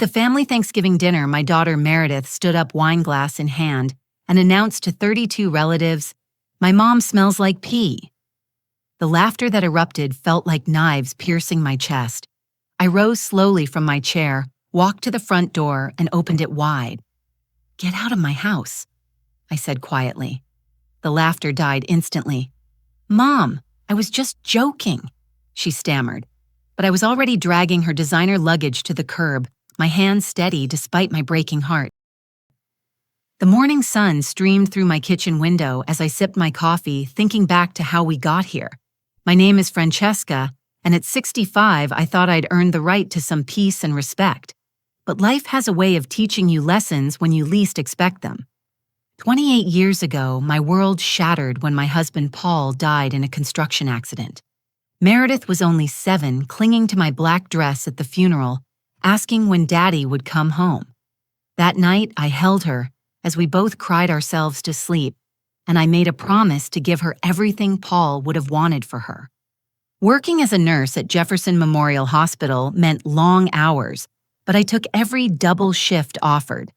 the family Thanksgiving dinner, my daughter Meredith stood up, wine glass in hand, and announced to 32 relatives, "My mom smells like pee." The laughter that erupted felt like knives piercing my chest. I rose slowly from my chair, walked to the front door, and opened it wide. "Get out of my house," I said quietly. The laughter died instantly. "Mom, I was just joking," she stammered. But I was already dragging her designer luggage to the curb, my hands steady despite my breaking heart. The morning sun streamed through my kitchen window as I sipped my coffee, thinking back to how we got here. My name is Francesca, and at 65, I thought I'd earned the right to some peace and respect. But life has a way of teaching you lessons when you least expect them. 28 years ago, my world shattered when my husband Paul died in a construction accident. Meredith was only 7, clinging to my black dress at the funeral, asking when Daddy would come home. That night, I held her as we both cried ourselves to sleep, and I made a promise to give her everything Paul would have wanted for her. Working as a nurse at Jefferson Memorial Hospital meant long hours, but I took every double shift offered.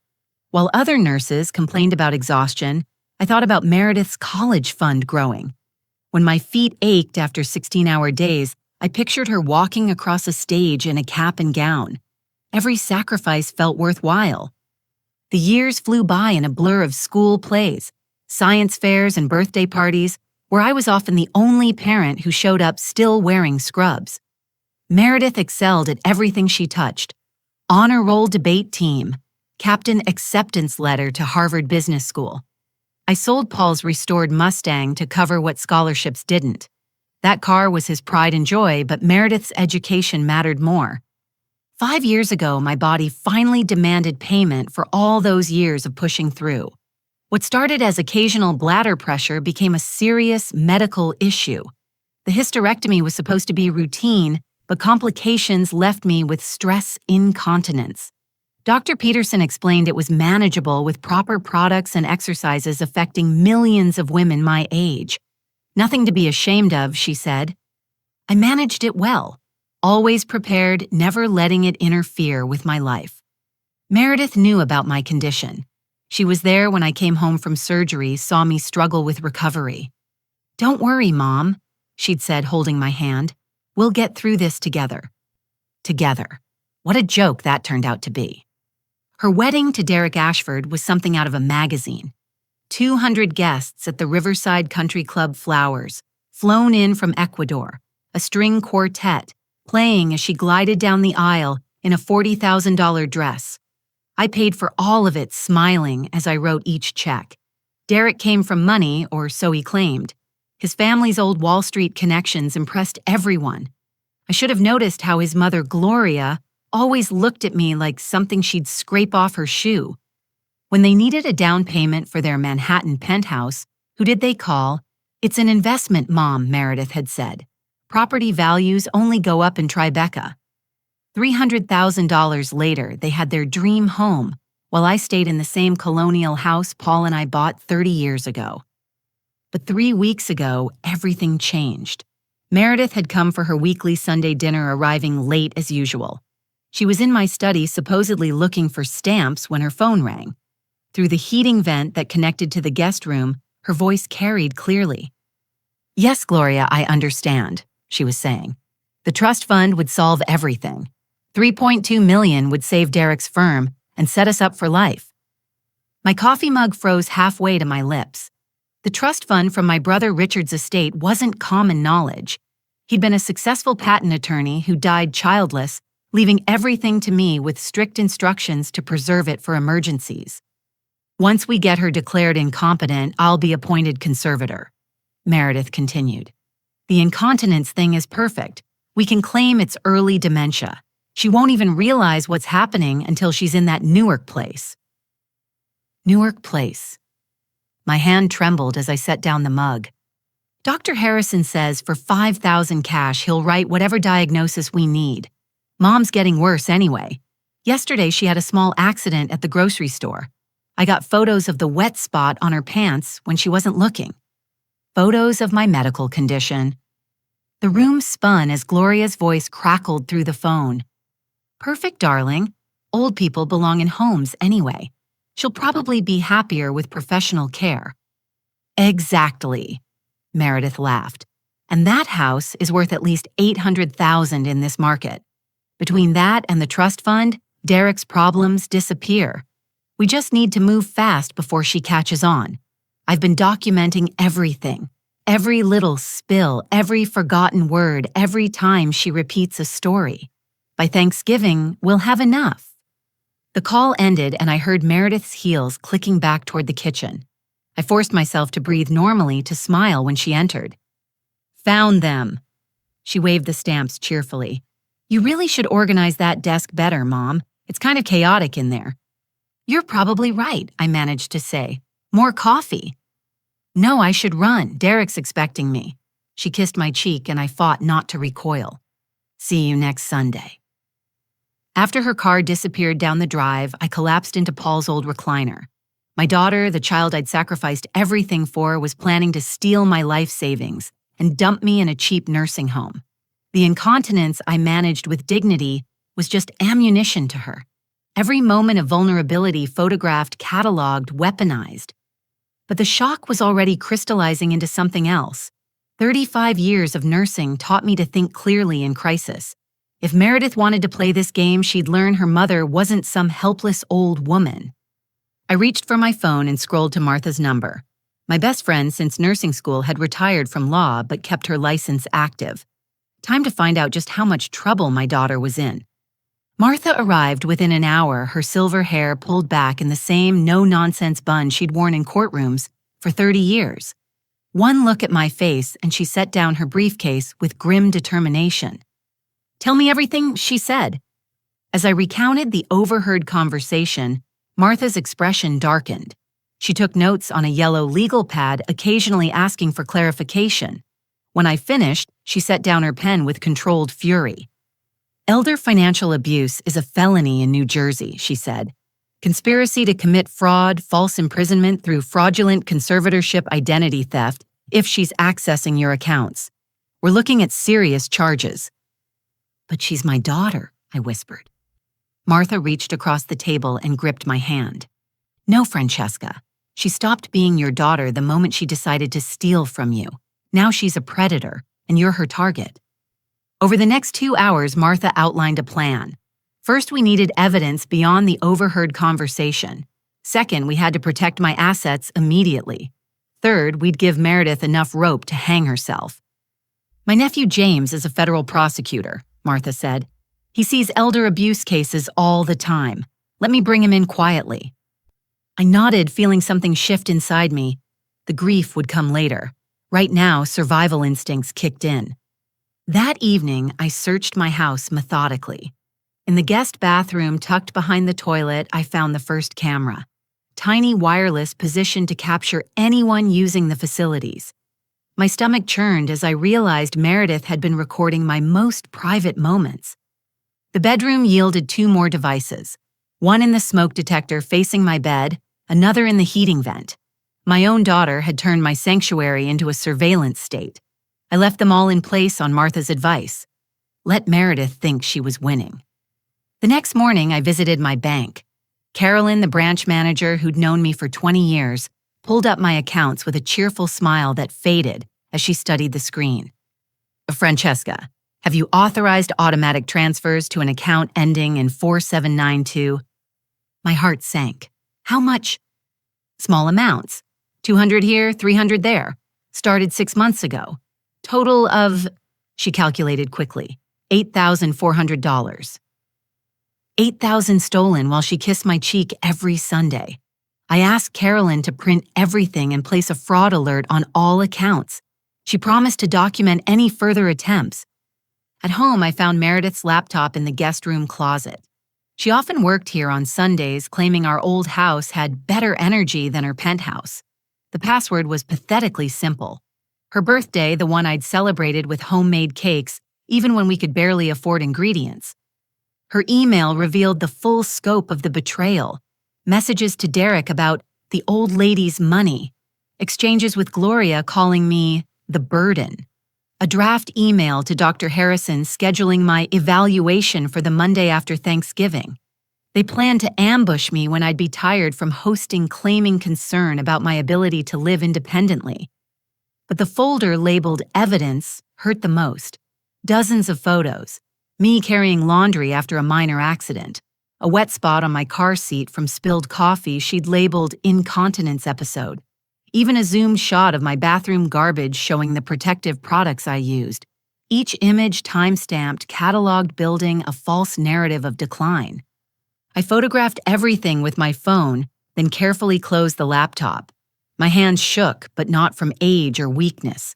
While other nurses complained about exhaustion, I thought about Meredith's college fund growing. When my feet ached after 16-hour days, I pictured her walking across a stage in a cap and gown. Every sacrifice felt worthwhile. The years flew by in a blur of school plays, science fairs, and birthday parties, where I was often the only parent who showed up still wearing scrubs. Meredith excelled at everything she touched: honor roll debate team, captain acceptance letter to Harvard Business School. I sold Paul's restored Mustang to cover what scholarships didn't. That car was his pride and joy, but Meredith's education mattered more. 5 years ago, my body finally demanded payment for all those years of pushing through. What started as occasional bladder pressure became a serious medical issue. The hysterectomy was supposed to be routine, but complications left me with stress incontinence. Dr. Peterson explained it was manageable with proper products and exercises affecting millions of women my age. "Nothing to be ashamed of," she said. I managed it well, always prepared, never letting it interfere with my life. Meredith knew about my condition. She was there when I came home from surgery, saw me struggle with recovery. "Don't worry, Mom," she'd said, holding my hand. "We'll get through this together." Together. What a joke that turned out to be. Her wedding to Derek Ashford was something out of a magazine. 200 guests at the Riverside Country Club Flowers, flown in from Ecuador, a string quartet, playing as she glided down the aisle in a $40,000 dress. I paid for all of it, smiling as I wrote each check. Derek came from money, or so he claimed. His family's old Wall Street connections impressed everyone. I should have noticed how his mother, Gloria, always looked at me like something she'd scrape off her shoe. When they needed a down payment for their Manhattan penthouse, who did they call? "It's an investment, Mom," Meredith had said. "Property values only go up in Tribeca." $300,000 later, they had their dream home, while I stayed in the same colonial house Paul and I bought 30 years ago. But 3 weeks ago, everything changed. Meredith had come for her weekly Sunday dinner, arriving late as usual. She was in my study, supposedly looking for stamps, when her phone rang. Through the heating vent that connected to the guest room, her voice carried clearly. "Yes, Gloria, I understand," she was saying. "The trust fund would solve everything. $3.2 million would save Derek's firm and set us up for life." My coffee mug froze halfway to my lips. The trust fund from my brother Richard's estate wasn't common knowledge. He'd been a successful patent attorney who died childless, leaving everything to me with strict instructions to preserve it for emergencies. "Once we get her declared incompetent, I'll be appointed conservator," Meredith continued. "The incontinence thing is perfect. We can claim it's early dementia. She won't even realize what's happening until she's in that Newark place." Newark Place. My hand trembled as I set down the mug. "Dr. Harrison says for $5,000 cash he'll write whatever diagnosis we need. Mom's getting worse anyway. Yesterday she had a small accident at the grocery store. I got photos of the wet spot on her pants when she wasn't looking. Photos of my medical condition." The room spun as Gloria's voice crackled through the phone. "Perfect, darling. Old people belong in homes anyway. She'll probably be happier with professional care. Exactly, Meredith laughed. And that house is worth at least $800,000 in this market. Between that and the trust fund, Derek's problems disappear. We just need to move fast before she catches on. I've been documenting everything. Every little spill, every forgotten word, every time she repeats a story. By Thanksgiving, we'll have enough. The call ended and I heard Meredith's heels clicking back toward the kitchen. I forced myself to breathe normally to smile when she entered. Found them. She waved the stamps cheerfully. You really should organize that desk better, Mom. It's kind of chaotic in there. You're probably right, I managed to say. More coffee. No, I should run. Derek's expecting me. She kissed my cheek and I fought not to recoil. See you next Sunday. After her car disappeared down the drive, I collapsed into Paul's old recliner. My daughter, the child I'd sacrificed everything for, was planning to steal my life savings and dump me in a cheap nursing home. The incontinence I managed with dignity was just ammunition to her. Every moment of vulnerability photographed, cataloged, weaponized. But the shock was already crystallizing into something else. 35 years of nursing taught me to think clearly in crisis. If Meredith wanted to play this game, she'd learn her mother wasn't some helpless old woman. I reached for my phone and scrolled to Martha's number. My best friend since nursing school had retired from law but kept her license active. Time to find out just how much trouble my daughter was in. Martha arrived within an hour, her silver hair pulled back in the same no-nonsense bun she'd worn in courtrooms for 30 years. One look at my face and she set down her briefcase with grim determination. Tell me everything, she said. As I recounted the overheard conversation, Martha's expression darkened. She took notes on a yellow legal pad, occasionally asking for clarification. When I finished, she set down her pen with controlled fury. Elder financial abuse is a felony in New Jersey, she said. Conspiracy to commit fraud, false imprisonment through fraudulent conservatorship identity theft if she's accessing your accounts. We're looking at serious charges. But she's my daughter, I whispered. Martha reached across the table and gripped my hand. No, Francesca. She stopped being your daughter the moment she decided to steal from you. Now she's a predator, and you're her target. Over the next 2 hours, Martha outlined a plan. First, we needed evidence beyond the overheard conversation. Second, we had to protect my assets immediately. Third, we'd give Meredith enough rope to hang herself. My nephew James is a federal prosecutor, Martha said. He sees elder abuse cases all the time. Let me bring him in quietly. I nodded, feeling something shift inside me. The grief would come later. Right now, survival instincts kicked in. That evening, I searched my house methodically. In the guest bathroom tucked behind the toilet, I found the first camera. Tiny wireless positioned to capture anyone using the facilities. My stomach churned as I realized Meredith had been recording my most private moments. The bedroom yielded 2 more devices, one in the smoke detector facing my bed, another in the heating vent. My own daughter had turned my sanctuary into a surveillance state. I left them all in place on Martha's advice. Let Meredith think she was winning. The next morning, I visited my bank. Carolyn, the branch manager who'd known me for 20 years, pulled up my accounts with a cheerful smile that faded as she studied the screen. Francesca, have you authorized automatic transfers to an account ending in 4792? My heart sank. How much? Small amounts. 200 here, 300 there. Started 6 months ago. Total of, she calculated quickly, $8,400. 8,000 stolen while she kissed my cheek every Sunday. I asked Carolyn to print everything and place a fraud alert on all accounts. She promised to document any further attempts. At home, I found Meredith's laptop in the guest room closet. She often worked here on Sundays, claiming our old house had better energy than her penthouse. The password was pathetically simple. Her birthday, the one I'd celebrated with homemade cakes, even when we could barely afford ingredients. Her email revealed the full scope of the betrayal. Messages to Derek about the old lady's money. Exchanges with Gloria calling me the burden. A draft email to Dr. Harrison scheduling my evaluation for the Monday after Thanksgiving. They planned to ambush me when I'd be tired from hosting claiming concern about my ability to live independently. But the folder labeled evidence hurt the most. Dozens of photos, me carrying laundry after a minor accident, a wet spot on my car seat from spilled coffee she'd labeled incontinence episode, even a zoomed shot of my bathroom garbage showing the protective products I used. Each image time-stamped, cataloged, building a false narrative of decline. I photographed everything with my phone, then carefully closed the laptop. My hands shook, but not from age or weakness.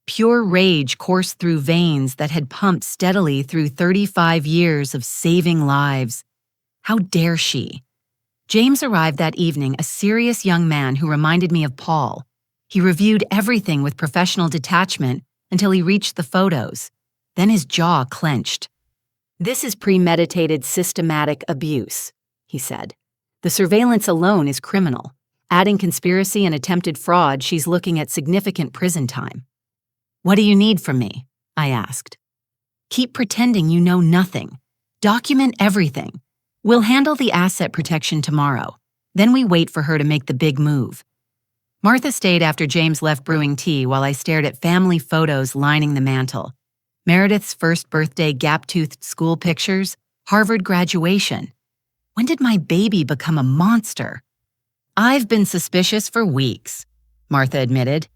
Pure rage coursed through veins that had pumped steadily through 35 years of saving lives. How dare she? James arrived that evening, a serious young man who reminded me of Paul. He reviewed everything with professional detachment until he reached the photos. Then his jaw clenched. "This is premeditated, systematic abuse," he said. "The surveillance alone is criminal. Adding conspiracy and attempted fraud, she's looking at significant prison time." "What do you need from me?" I asked. "Keep pretending you know nothing. Document everything. We'll handle the asset protection tomorrow. Then we wait for her to make the big move." Martha stayed after James left brewing tea while I stared at family photos lining the mantel. Meredith's first birthday gap-toothed school pictures, Harvard graduation. When did my baby become a monster? "I've been suspicious for weeks," Martha admitted.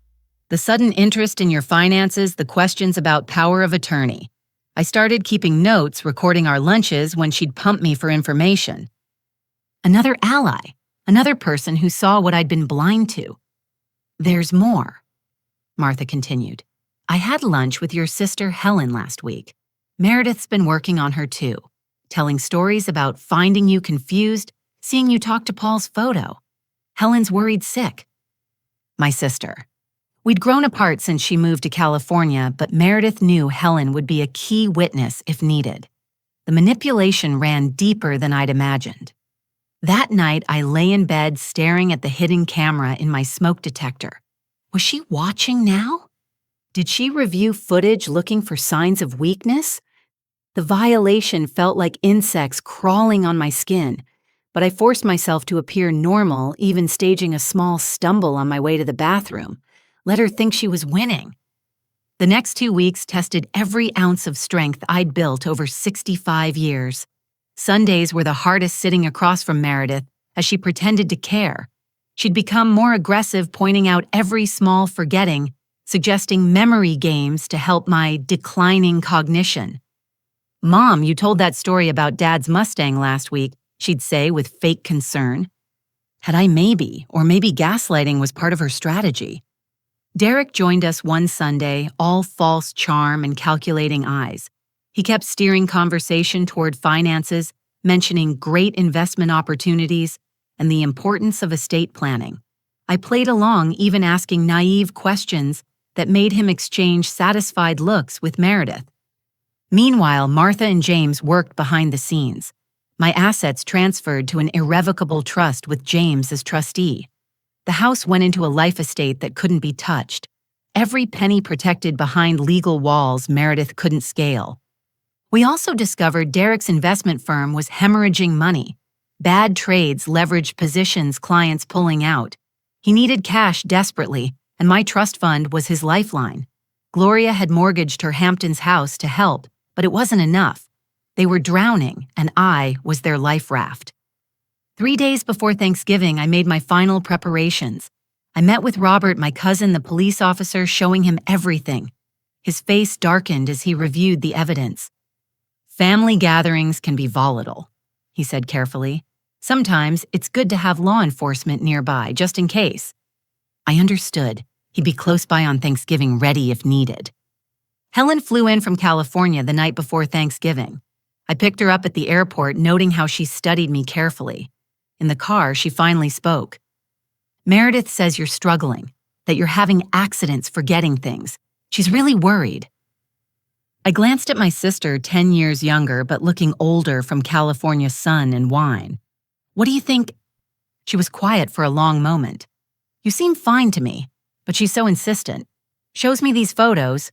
"The sudden interest in your finances, the questions about power of attorney. I started keeping notes, recording our lunches when she'd pump me for information." Another ally, another person who saw what I'd been blind to. "There's more," Martha continued. "I had lunch with your sister Helen last week. Meredith's been working on her too, telling stories about finding you confused, seeing you talk to Paul's photo. Helen's worried sick." My sister. We'd grown apart since she moved to California, but Meredith knew Helen would be a key witness if needed. The manipulation ran deeper than I'd imagined. That night, I lay in bed staring at the hidden camera in my smoke detector. Was she watching now? Did she review footage looking for signs of weakness? The violation felt like insects crawling on my skin, but I forced myself to appear normal, even staging a small stumble on my way to the bathroom. Let her think she was winning. The next 2 weeks tested every ounce of strength I'd built over 65 years. Sundays were the hardest sitting across from Meredith as she pretended to care. She'd become more aggressive, pointing out every small forgetting, suggesting memory games to help my declining cognition. "Mom, you told that story about Dad's Mustang last week," she'd say with fake concern. Had I maybe gaslighting was part of her strategy? Derek joined us one Sunday, all false charm and calculating eyes. He kept steering conversation toward finances, mentioning great investment opportunities and the importance of estate planning. I played along, even asking naive questions that made him exchange satisfied looks with Meredith. Meanwhile, Martha and James worked behind the scenes. My assets transferred to an irrevocable trust with James as trustee. The house went into a life estate that couldn't be touched. Every penny protected behind legal walls Meredith couldn't scale. We also discovered Derek's investment firm was hemorrhaging money. Bad trades leveraged positions clients pulling out. He needed cash desperately, and my trust fund was his lifeline. Gloria had mortgaged her Hamptons house to help, but it wasn't enough. They were drowning, and I was their life raft. 3 days before Thanksgiving, I made my final preparations. I met with Robert, my cousin, the police officer, showing him everything. His face darkened as he reviewed the evidence. "Family gatherings can be volatile," he said carefully. "Sometimes it's good to have law enforcement nearby, just in case." I understood. He'd be close by on Thanksgiving, ready if needed. Helen flew in from California the night before Thanksgiving. I picked her up at the airport, noting how she studied me carefully. In the car, she finally spoke. "Meredith says you're struggling, that you're having accidents forgetting things. She's really worried." I glanced at my sister, 10 years younger but looking older from California sun and wine. "What do you think?" She was quiet for a long moment. "You seem fine to me," but she's so insistent. "Shows me these photos."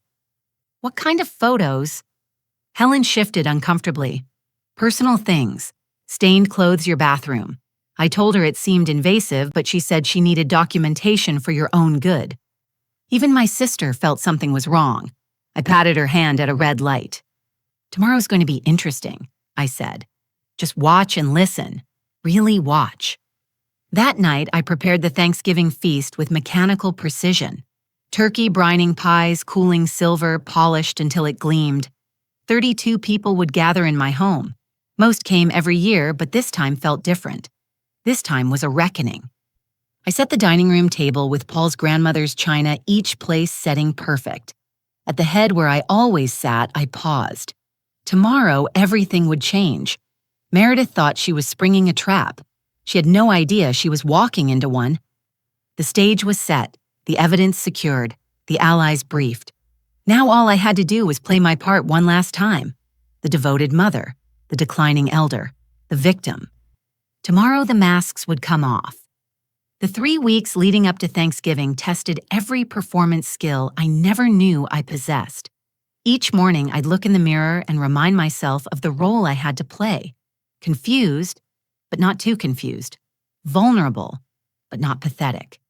"What kind of photos?" Helen shifted uncomfortably. "Personal things. Stained clothes your bathroom. I told her it seemed invasive, but she said she needed documentation for your own good. Even my sister felt something was wrong. I patted her hand at a red light. Tomorrow's going to be interesting, I said. Just watch and listen. Really watch. That night, I prepared the Thanksgiving feast with mechanical precision. Turkey brining pies, cooling silver, polished until it gleamed. 32 people would gather in my home. Most came every year, but this time felt different. This time was a reckoning. I set the dining room table with Paul's grandmother's china, each place setting perfect. At the head where I always sat, I paused. Tomorrow, everything would change. Meredith thought she was springing a trap. She had no idea she was walking into one. The stage was set, the evidence secured, the allies briefed. Now all I had to do was play my part one last time. The devoted mother, the declining elder, the victim. Tomorrow the masks would come off. The 3 weeks leading up to Thanksgiving tested every performance skill I never knew I possessed. Each morning I'd look in the mirror and remind myself of the role I had to play. Confused, but not too confused. Vulnerable, but not pathetic.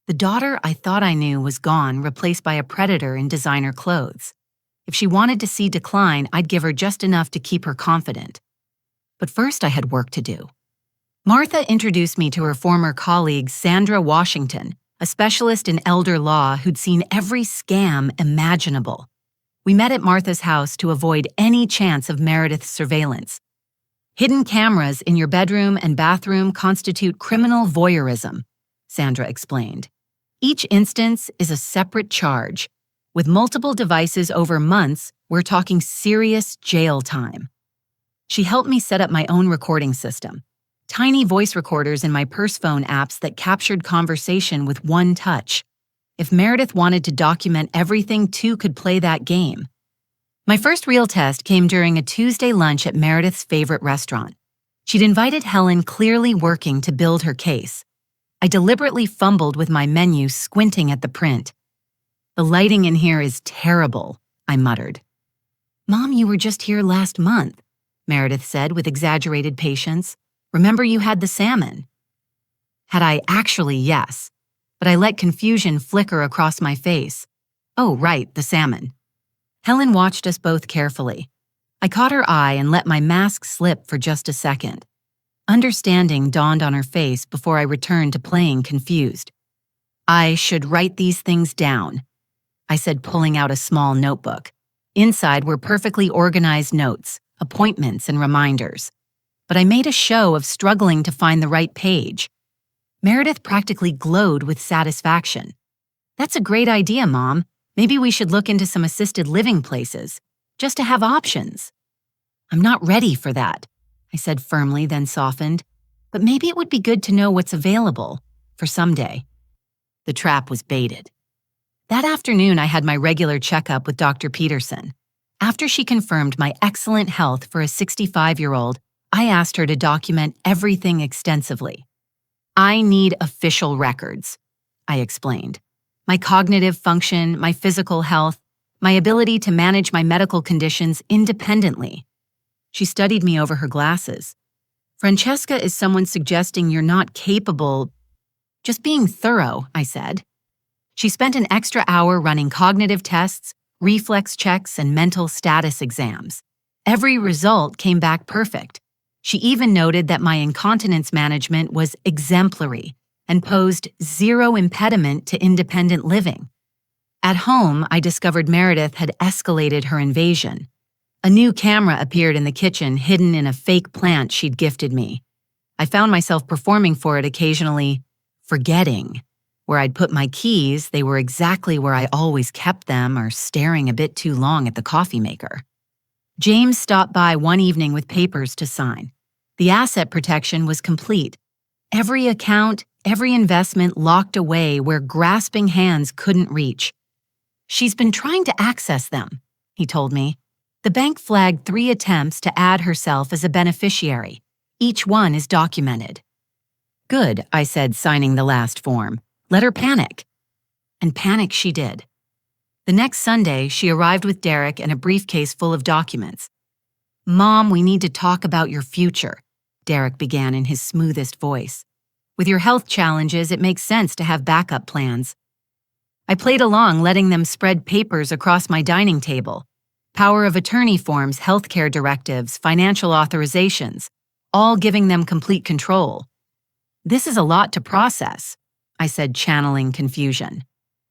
The daughter I thought I knew was gone, replaced by a predator in designer clothes. If she wanted to see decline, I'd give her just enough to keep her confident. But first I had work to do. Martha introduced me to her former colleague, Sandra Washington, a specialist in elder law who'd seen every scam imaginable. We met at Martha's house to avoid any chance of Meredith's surveillance. Hidden cameras in your bedroom and bathroom constitute criminal voyeurism, Sandra explained. Each instance is a separate charge. With multiple devices over months, we're talking serious jail time. She helped me set up my own recording system. Tiny voice recorders in my purse phone apps that captured conversation with one touch. If Meredith wanted to document everything, two could play that game. My first real test came during a Tuesday lunch at Meredith's favorite restaurant. She'd invited Helen, clearly working to build her case. I deliberately fumbled with my menu, squinting at the print. "The lighting in here is terrible," I muttered. "Mom, you were just here last month," Meredith said with exaggerated patience. "Remember you had the salmon?" Had I actually? Yes. But I let confusion flicker across my face. Oh, right, the salmon. Helen watched us both carefully. I caught her eye and let my mask slip for just a second. Understanding dawned on her face before I returned to playing confused. "I should write these things down," I said, pulling out a small notebook. Inside were perfectly organized notes, appointments, and reminders. But I made a show of struggling to find the right page. Meredith practically glowed with satisfaction. "That's a great idea, Mom. Maybe we should look into some assisted living places, just to have options." "I'm not ready for that," I said firmly, then softened. "But maybe it would be good to know what's available for someday." The trap was baited. That afternoon, I had my regular checkup with Dr. Peterson. After she confirmed my excellent health for a 65-year-old, I asked her to document everything extensively. "I need official records," I explained. "My cognitive function, my physical health, my ability to manage my medical conditions independently." She studied me over her glasses. "Francesca is someone suggesting you're not capable." "Just being thorough," I said. She spent an extra hour running cognitive tests, reflex checks, and mental status exams. Every result came back perfect. She even noted that my incontinence management was exemplary and posed zero impediment to independent living. At home, I discovered Meredith had escalated her invasion. A new camera appeared in the kitchen, hidden in a fake plant she'd gifted me. I found myself performing for it occasionally, forgetting. Where I'd put my keys, they were exactly where I always kept them, or staring a bit too long at the coffee maker. James stopped by one evening with papers to sign. The asset protection was complete. Every account, every investment locked away where grasping hands couldn't reach. "She's been trying to access them," he told me. "The bank flagged 3 attempts to add herself as a beneficiary. Each one is documented." "Good," I said, signing the last form. "Let her panic." And panic she did. The next Sunday, she arrived with Derek and a briefcase full of documents. "Mom, we need to talk about your future. Derek began in his smoothest voice. "With your health challenges, it makes sense to have backup plans." I played along, letting them spread papers across my dining table. Power of attorney forms, healthcare directives, financial authorizations, all giving them complete control. "This is a lot to process," I said, channeling confusion.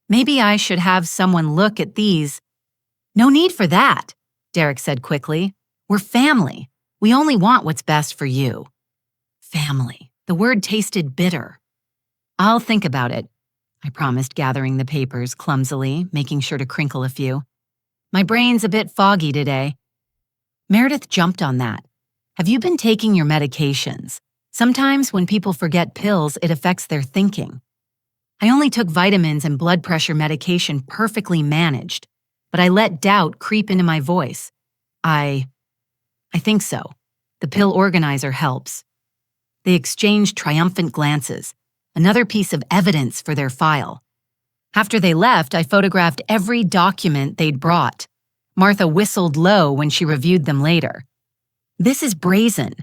"Maybe I should have someone look at these." "No need for that," Derek said quickly. "We're family. We only want what's best for you." Family. The word tasted bitter. "I'll think about it," I promised, gathering the papers clumsily, making sure to crinkle a few. "My brain's a bit foggy today." Meredith jumped on that. "Have you been taking your medications? Sometimes when people forget pills, it affects their thinking." I only took vitamins and blood pressure medication perfectly managed, but I let doubt creep into my voice. I think so. The pill organizer helps." They exchanged triumphant glances, another piece of evidence for their file. After they left, I photographed every document they'd brought. Martha whistled low when she reviewed them later. "This is brazen.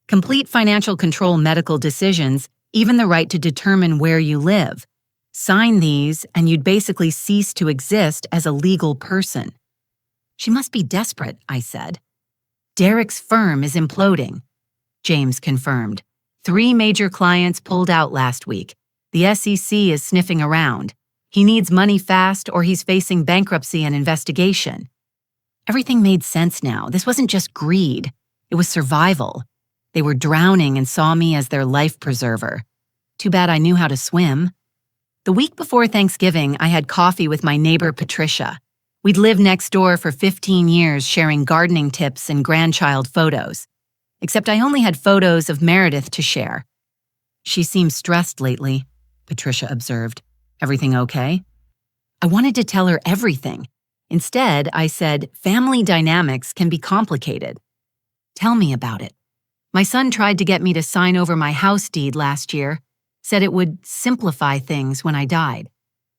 Complete financial control, medical decisions, even the right to determine where you live. Sign these, and you'd basically cease to exist as a legal person." "She must be desperate," I said. "Derek's firm is imploding," James confirmed. 3 major clients pulled out last week. The SEC is sniffing around. He needs money fast, or he's facing bankruptcy and investigation. Everything made sense now. This wasn't just greed. It was survival. They were drowning and saw me as their life preserver. Too bad I knew how to swim. The week before Thanksgiving, I had coffee with my neighbor Patricia. We'd lived next door for 15 years, sharing gardening tips and grandchild photos. Except I only had photos of Meredith to share. "She seems stressed lately," Patricia observed. "Everything okay?" I wanted to tell her everything. Instead, I said, "Family dynamics can be complicated." "Tell me about it." "My son tried to get me to sign over my house deed last year, said it would simplify things when I died.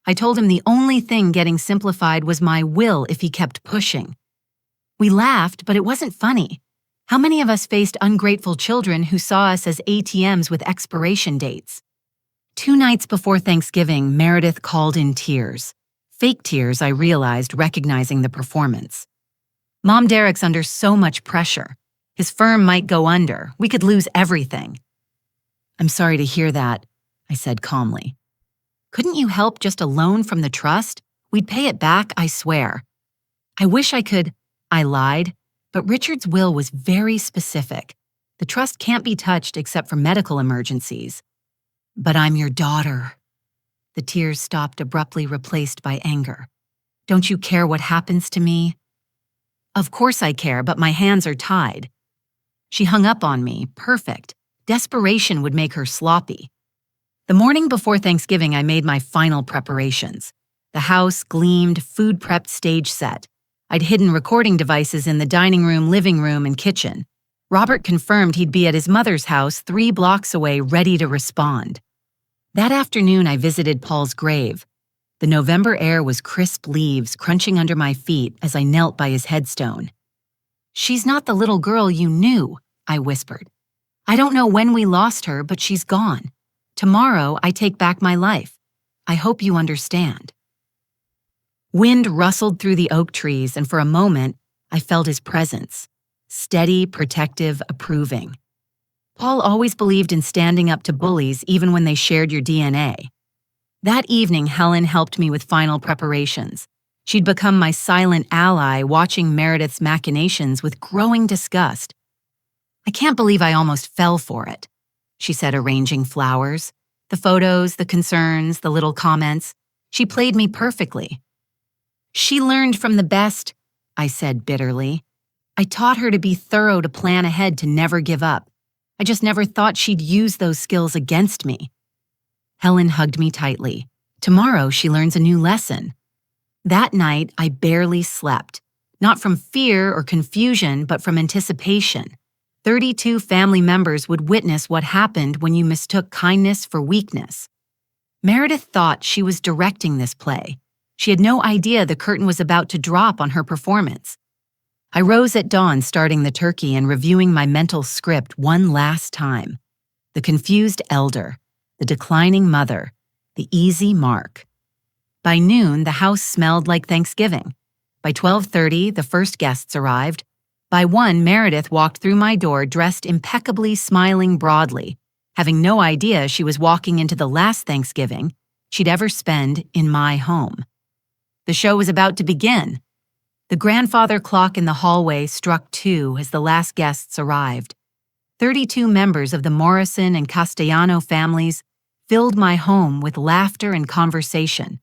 I told him the only thing getting simplified was my will if he kept pushing." We laughed, but it wasn't funny. How many of us faced ungrateful children who saw us as ATMs with expiration dates? 2 nights before Thanksgiving, Meredith called in tears. Fake tears, I realized, recognizing the performance. "Mom, Derek's under so much pressure. His firm might go under. We could lose everything." "I'm sorry to hear that," I said calmly. "Couldn't you help just a loan from the trust? We'd pay it back, I swear." "I wish I could," I lied, but Richard's will was very specific. The trust can't be touched except for medical emergencies. "But I'm your daughter." The tears stopped abruptly, replaced by anger. "Don't you care what happens to me?" "Of course I care, but my hands are tied." She hung up on me. Perfect. Desperation would make her sloppy. The morning before Thanksgiving, I made my final preparations. The house gleamed, food prepped, stage set. I'd hidden recording devices in the dining room, living room, and kitchen. Robert confirmed he'd be at his mother's house 3 blocks away, ready to respond. That afternoon, I visited Paul's grave. The November air was crisp leaves crunching under my feet as I knelt by his headstone. "She's not the little girl you knew," I whispered. "I don't know when we lost her, but she's gone. Tomorrow, I take back my life. I hope you understand." Wind rustled through the oak trees, and for a moment, I felt his presence. Steady, protective, approving. Paul always believed in standing up to bullies even when they shared your DNA. That evening, Helen helped me with final preparations. She'd become my silent ally, watching Meredith's machinations with growing disgust. "I can't believe I almost fell for it," she said, arranging flowers. The photos, the concerns, the little comments. She played me perfectly. "She learned from the best," I said bitterly. "I taught her to be thorough, to plan ahead, to never give up. I just never thought she'd use those skills against me." Helen hugged me tightly. "Tomorrow she learns a new lesson." That night, I barely slept. Not from fear or confusion, but from anticipation. 32 family members would witness what happened when you mistook kindness for weakness. Meredith thought she was directing this play. She had no idea the curtain was about to drop on her performance. I rose at dawn, starting the turkey and reviewing my mental script one last time. The confused elder, the declining mother, the easy mark. By noon, the house smelled like Thanksgiving. By 12:30, the first guests arrived. By 1, Meredith walked through my door dressed impeccably, smiling broadly, having no idea she was walking into the last Thanksgiving she'd ever spend in my home. The show was about to begin. The grandfather clock in the hallway struck 2 as the last guests arrived. 32 members of the Morrison and Castellano families filled my home with laughter and conversation.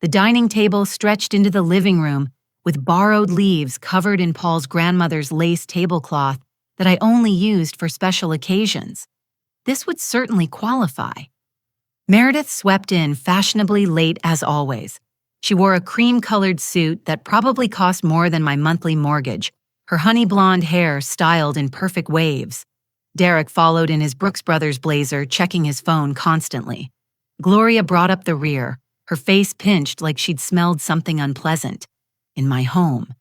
The dining table stretched into the living room with borrowed leaves covered in Paul's grandmother's lace tablecloth that I only used for special occasions. This would certainly qualify. Meredith swept in fashionably late as always. She wore a cream-colored suit that probably cost more than my monthly mortgage, her honey blonde hair styled in perfect waves. Derek followed in his Brooks Brothers blazer, checking his phone constantly. Gloria brought up the rear, her face pinched like she'd smelled something unpleasant. In my home,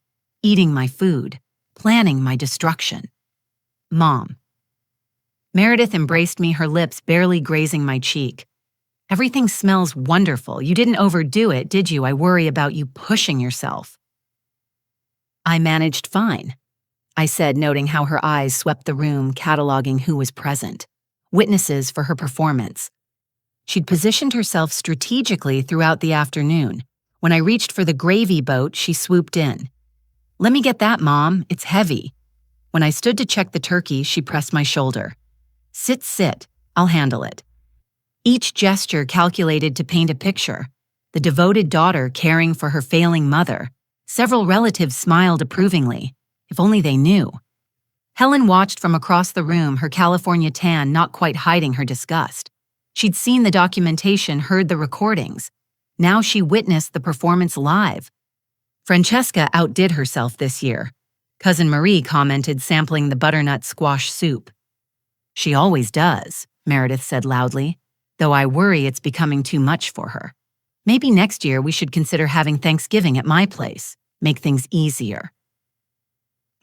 eating my food, planning my destruction. Mom. Meredith embraced me, her lips barely grazing my cheek. Everything smells wonderful. You didn't overdo it, did you? I worry about you pushing yourself. I managed fine, I said, noting how her eyes swept the room, cataloging who was present. Witnesses for her performance. She'd positioned herself strategically throughout the afternoon. When I reached for the gravy boat, she swooped in. Let me get that, Mom. It's heavy. When I stood to check the turkey, she pressed my shoulder. Sit. I'll handle it. Each gesture calculated to paint a picture. The devoted daughter caring for her failing mother. Several relatives smiled approvingly. If only they knew. Helen watched from across the room, her California tan not quite hiding her disgust. She'd seen the documentation, heard the recordings. Now she witnessed the performance live. Francesca outdid herself this year. Cousin Marie commented, sampling the butternut squash soup. She always does, Meredith said loudly, though I worry it's becoming too much for her. Maybe next year we should consider having Thanksgiving at my place, make things easier.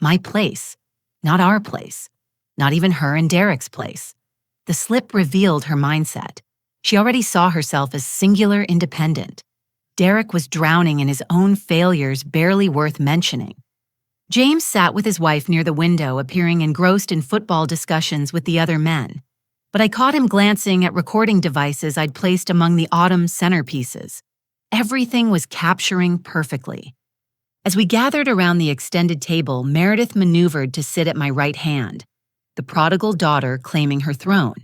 My place, not our place, not even her and Derek's place. The slip revealed her mindset. She already saw herself as singular independent. Derek was drowning in his own failures, barely worth mentioning. James sat with his wife near the window, appearing engrossed in football discussions with the other men. But I caught him glancing at recording devices I'd placed among the autumn centerpieces. Everything was capturing perfectly. As we gathered around the extended table, Meredith maneuvered to sit at my right hand, the prodigal daughter claiming her throne.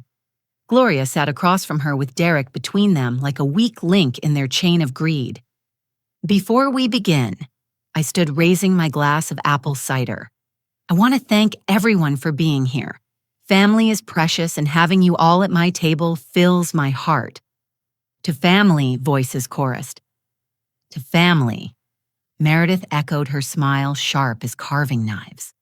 Gloria sat across from her with Derek between them like a weak link in their chain of greed. Before we begin, I stood raising my glass of apple cider. I want to thank everyone for being here. Family is precious, and having you all at my table fills my heart. To family, voices chorused. To family. Meredith echoed, her smile sharp as carving knives.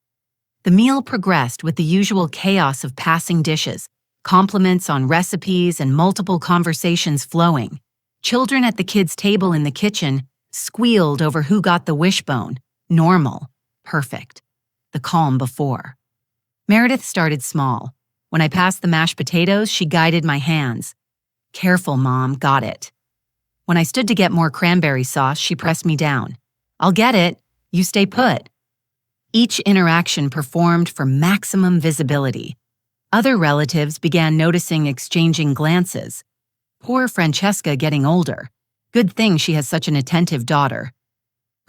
The meal progressed with the usual chaos of passing dishes, compliments on recipes, and multiple conversations flowing. Children at the kids' table in the kitchen squealed over who got the wishbone. Normal. Perfect. The calm before. Meredith started small. When I passed the mashed potatoes, she guided my hands. Careful, Mom, got it. When I stood to get more cranberry sauce, she pressed me down. I'll get it. You stay put. Each interaction performed for maximum visibility. Other relatives began noticing, exchanging glances. Poor Francesca getting older. Good thing she has such an attentive daughter.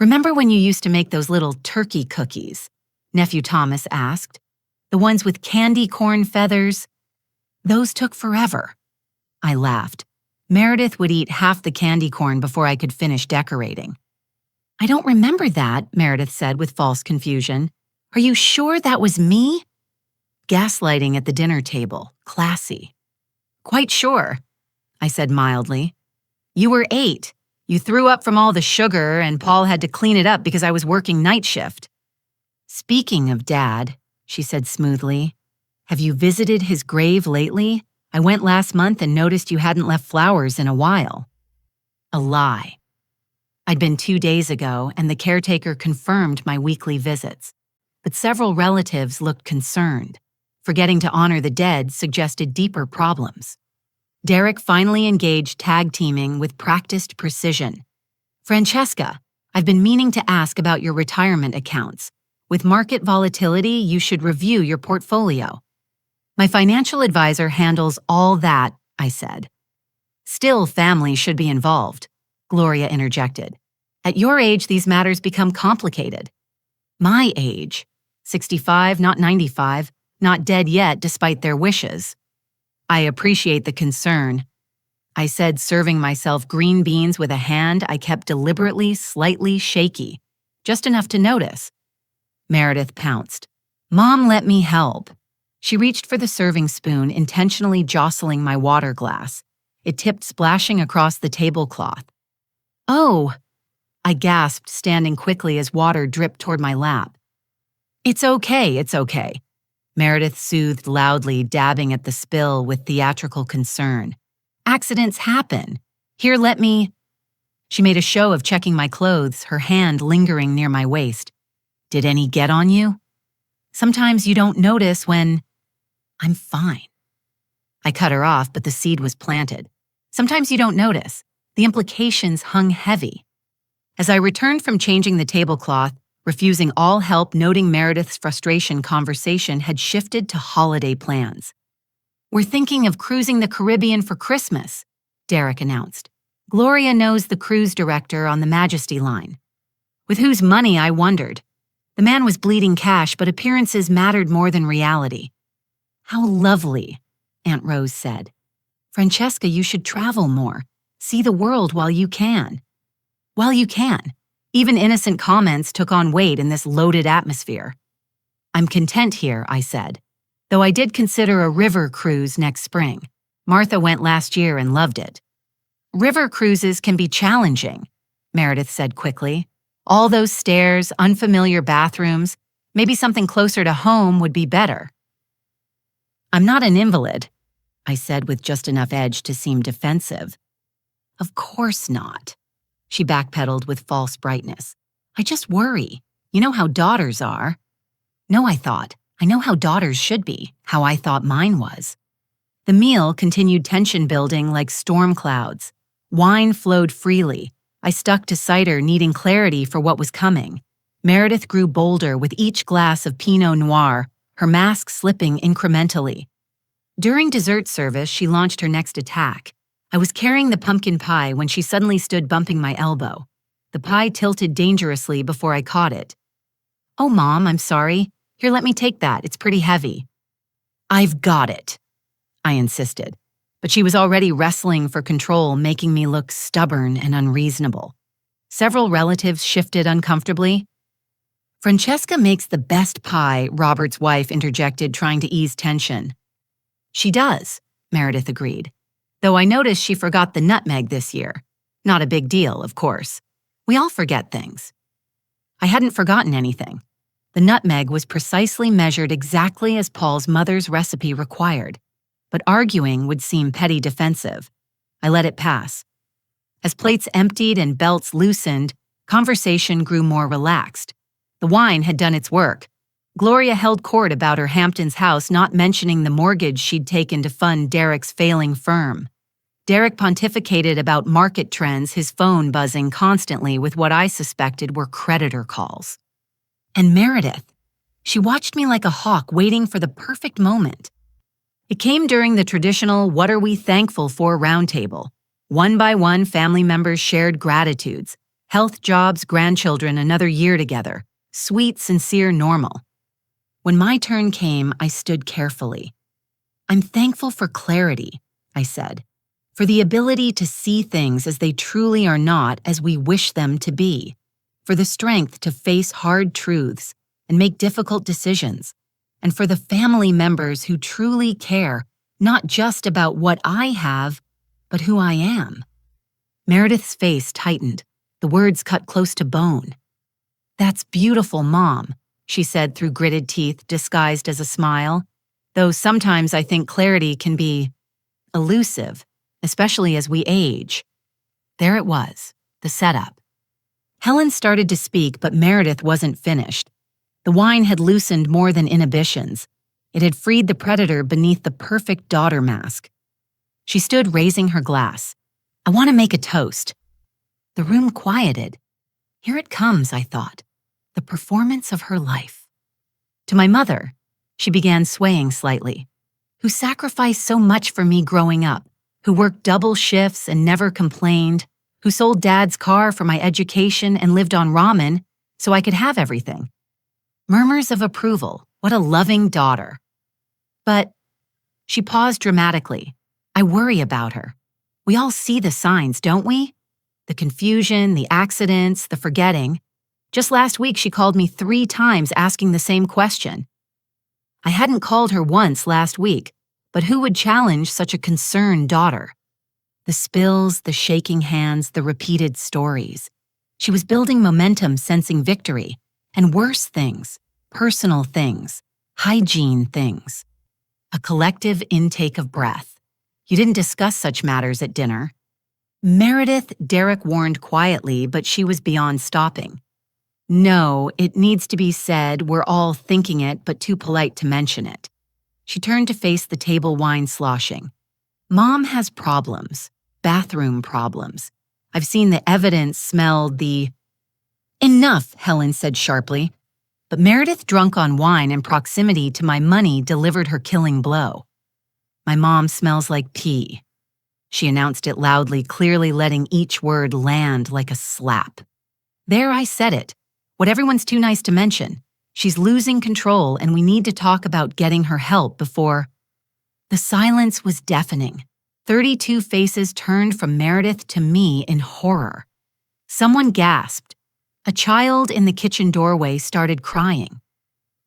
Remember when you used to make those little turkey cookies? Nephew Thomas asked. The ones with candy corn feathers? Those took forever. I laughed. Meredith would eat half the candy corn before I could finish decorating. I don't remember that, Meredith said with false confusion. Are you sure that was me? Gaslighting at the dinner table. Classy. Quite sure, I said mildly. You were 8. You threw up from all the sugar, and Paul had to clean it up because I was working night shift. Speaking of Dad, she said smoothly, have you visited his grave lately? I went last month and noticed you hadn't left flowers in a while. A lie. I'd been 2 days ago, and the caretaker confirmed my weekly visits. but several relatives looked concerned. Forgetting to honor the dead suggested deeper problems. Derek finally engaged tag teaming with practiced precision. "Francesca, I've been meaning to ask about your retirement accounts. With market volatility, you should review your portfolio." "My financial advisor handles all that," I said. "Still, family should be involved," Gloria interjected. "At your age, these matters become complicated." "My age? 65, not 95, not dead yet despite their wishes." "I appreciate the concern," I said, serving myself green beans with a hand I kept deliberately slightly shaky, just enough to notice. Meredith pounced. "Mom, let me help." She reached for the serving spoon, intentionally jostling my water glass. It tipped, splashing across the tablecloth. "Oh," I gasped, standing quickly as water dripped toward my lap. It's okay," Meredith soothed loudly, dabbing at the spill with theatrical concern. "Accidents happen. Here, let me—" She made a show of checking my clothes, her hand lingering near my waist. "Did any get on you?" "Sometimes you don't notice when—" "I'm fine." I cut her off, but the seed was planted. Sometimes you don't notice. The implications hung heavy. As I returned from changing the tablecloth, refusing all help, noting Meredith's frustration, conversation had shifted to holiday plans. "We're thinking of cruising the Caribbean for Christmas," Derek announced. "Gloria knows the cruise director on the Majesty line." With whose money, I wondered. The man was bleeding cash, but appearances mattered more than reality. "How lovely," Aunt Rose said. "Francesca, you should travel more. See the world while you can." While you can. Even innocent comments took on weight in this loaded atmosphere. "I'm content here," I said, though I did consider a river cruise next spring. Martha went last year and loved it. "River cruises can be challenging," Meredith said quickly. "All those stairs, unfamiliar bathrooms, maybe something closer to home would be better." "I'm not an invalid," I said with just enough edge to seem defensive. "Of course not." She backpedaled with false brightness. "I just worry. You know how daughters are." "No," I thought. "I know how daughters should be, how I thought mine was." The meal continued, tension building like storm clouds. Wine flowed freely. I stuck to cider, needing clarity for what was coming. Meredith grew bolder with each glass of Pinot Noir, her mask slipping incrementally. During dessert service, she launched her next attack. I was carrying the pumpkin pie when she suddenly stood bumping my elbow. The pie tilted dangerously before I caught it. "Oh, Mom, I'm sorry. Here, let me take that. It's pretty heavy." "I've got it," I insisted. But she was already wrestling for control, making me look stubborn and unreasonable. Several relatives shifted uncomfortably. "Francesca makes the best pie," Robert's wife interjected, trying to ease tension. "She does," Meredith agreed. Though I noticed she forgot the nutmeg this year. Not a big deal, of course. We all forget things. I hadn't forgotten anything. The nutmeg was precisely measured exactly as Paul's mother's recipe required. But arguing would seem petty defensive. I let it pass. As plates emptied and belts loosened, conversation grew more relaxed. The wine had done its work. Gloria held court about her Hamptons house, not mentioning the mortgage she'd taken to fund Derek's failing firm. Derek pontificated about market trends, his phone buzzing constantly with what I suspected were creditor calls. And Meredith, she watched me like a hawk, waiting for the perfect moment. It came during the traditional "What are we thankful for" roundtable. One by one, family members shared gratitudes. Health, jobs, grandchildren, another year together. Sweet, sincere, normal. When my turn came, I stood carefully. "I'm thankful for clarity," I said, "for the ability to see things as they truly are not as we wish them to be, for the strength to face hard truths and make difficult decisions, and for the family members who truly care not just about what I have, but who I am." Meredith's face tightened. The words cut close to bone. "That's beautiful, Mom," she said through gritted teeth disguised as a smile, though sometimes I think clarity can be elusive, especially as we age. There it was, the setup. Helen started to speak, but Meredith wasn't finished. The wine had loosened more than inhibitions. It had freed the predator beneath the perfect daughter mask. She stood raising her glass. "I want to make a toast." The room quieted. Here it comes, I thought. The performance of her life. To my mother, she began swaying slightly, who sacrificed so much for me growing up, who worked double shifts and never complained, who sold Dad's car for my education and lived on ramen so I could have everything. Murmurs of approval. What a loving daughter. But she paused dramatically. I worry about her. We all see the signs, don't we? The confusion, the accidents, the forgetting. Just last week, she called me 3 times asking the same question. I hadn't called her once last week, but who would challenge such a concerned daughter? The spills, the shaking hands, the repeated stories. She was building momentum, sensing victory, and worse things, personal things, hygiene things. A collective intake of breath. You didn't discuss such matters at dinner. Meredith, Derek warned quietly, but she was beyond stopping. No, it needs to be said, we're all thinking it, but too polite to mention it. She turned to face the table, wine sloshing. Mom has problems, bathroom problems. I've seen the evidence, smelled the... Enough, Helen said sharply. But Meredith, drunk on wine and proximity to my money, delivered her killing blow. My mom smells like pee. She announced it loudly, clearly letting each word land like a slap. There, I said it. What everyone's too nice to mention. She's losing control, and we need to talk about getting her help before... The silence was deafening. 32 faces turned from Meredith to me in horror. Someone gasped. A child in the kitchen doorway started crying.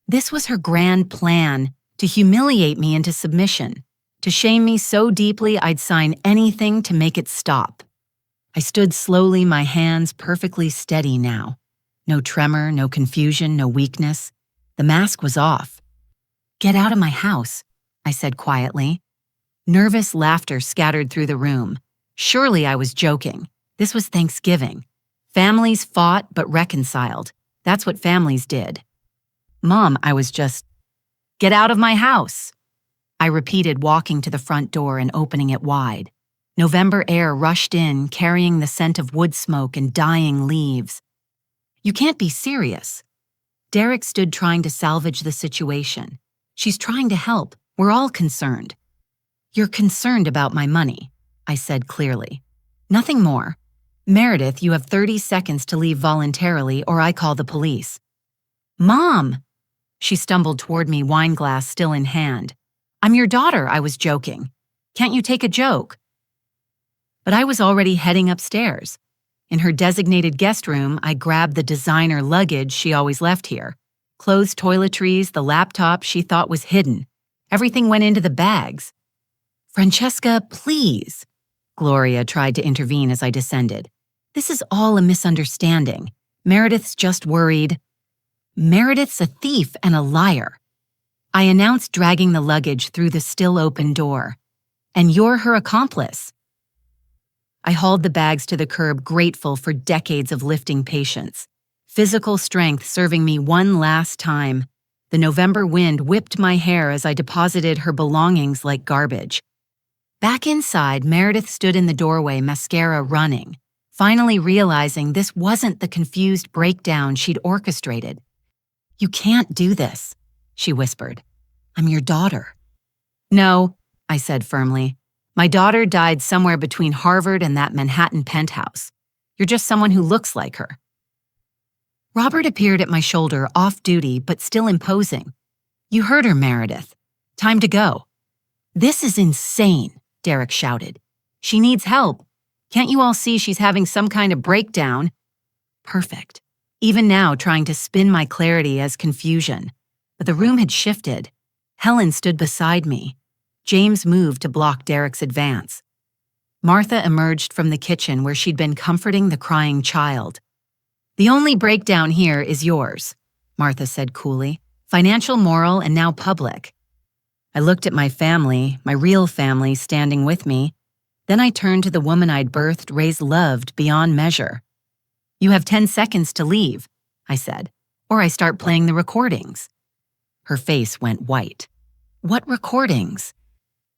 This was her grand plan, to humiliate me into submission, to shame me so deeply I'd sign anything to make it stop. I stood slowly, my hands perfectly steady now. No tremor, no confusion, no weakness. The mask was off. "Get out of my house," I said quietly. Nervous laughter scattered through the room. Surely I was joking. This was Thanksgiving. Families fought but reconciled. That's what families did. "Mom, I was just... Get out of my house," I repeated, walking to the front door and opening it wide. November air rushed in, carrying the scent of wood smoke and dying leaves. "You can't be serious." Derek stood trying to salvage the situation. "She's trying to help. We're all concerned." "You're concerned about my money," I said clearly. "Nothing more. Meredith, you have 30 seconds to leave voluntarily or I call the police." "Mom!" She stumbled toward me, wine glass still in hand. "I'm your daughter," I was joking. "Can't you take a joke?" But I was already heading upstairs. In her designated guest room, I grabbed the designer luggage she always left here. Clothes, toiletries, the laptop she thought was hidden. Everything went into the bags. "Francesca, please." Gloria tried to intervene as I descended. "This is all a misunderstanding. Meredith's just worried." "Meredith's a thief and a liar," I announced, dragging the luggage through the still open door. "And you're her accomplice." I hauled the bags to the curb, grateful for decades of lifting patience. Physical strength serving me one last time. The November wind whipped my hair as I deposited her belongings like garbage. Back inside, Meredith stood in the doorway, mascara running, finally realizing this wasn't the confused breakdown she'd orchestrated. "You can't do this," she whispered. "I'm your daughter." "No," I said firmly. "My daughter died somewhere between Harvard and that Manhattan penthouse. You're just someone who looks like her." Robert appeared at my shoulder, off duty but still imposing. "You heard her, Meredith. Time to go." "This is insane," Derek shouted. "She needs help. Can't you all see she's having some kind of breakdown?" Perfect. Even now, trying to spin my clarity as confusion. But the room had shifted. Helen stood beside me. James moved to block Derek's advance. Martha emerged from the kitchen where she'd been comforting the crying child. "The only breakdown here is yours," Martha said coolly. "Financial, moral, and now public." I looked at my family, my real family, standing with me. Then I turned to the woman I'd birthed, raised, loved beyond measure. "You have 10 seconds to leave," I said. or I start playing the recordings." Her face went white. "What recordings?"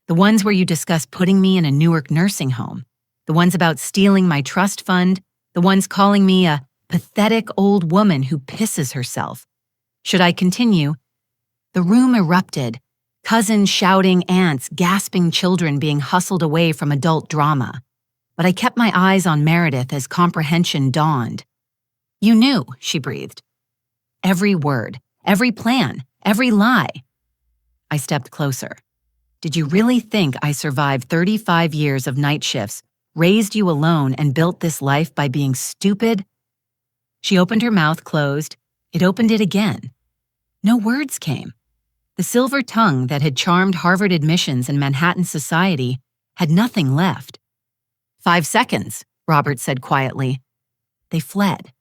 "The ones where you discuss putting me in a Newark nursing home. The ones about stealing my trust fund. The ones calling me a pathetic old woman who pisses herself. Should I continue?" The room erupted. Cousins shouting, aunts gasping, children being hustled away from adult drama. But I kept my eyes on Meredith as comprehension dawned. "You knew," she breathed. "Every word, every plan, every lie." I stepped closer. "Did you really think I survived 35 years of night shifts, raised you alone, and built this life by being stupid?" She opened her mouth closed. It opened it again. No words came. The silver tongue that had charmed Harvard admissions and Manhattan society had nothing left. "5 seconds," Robert said quietly. They fled.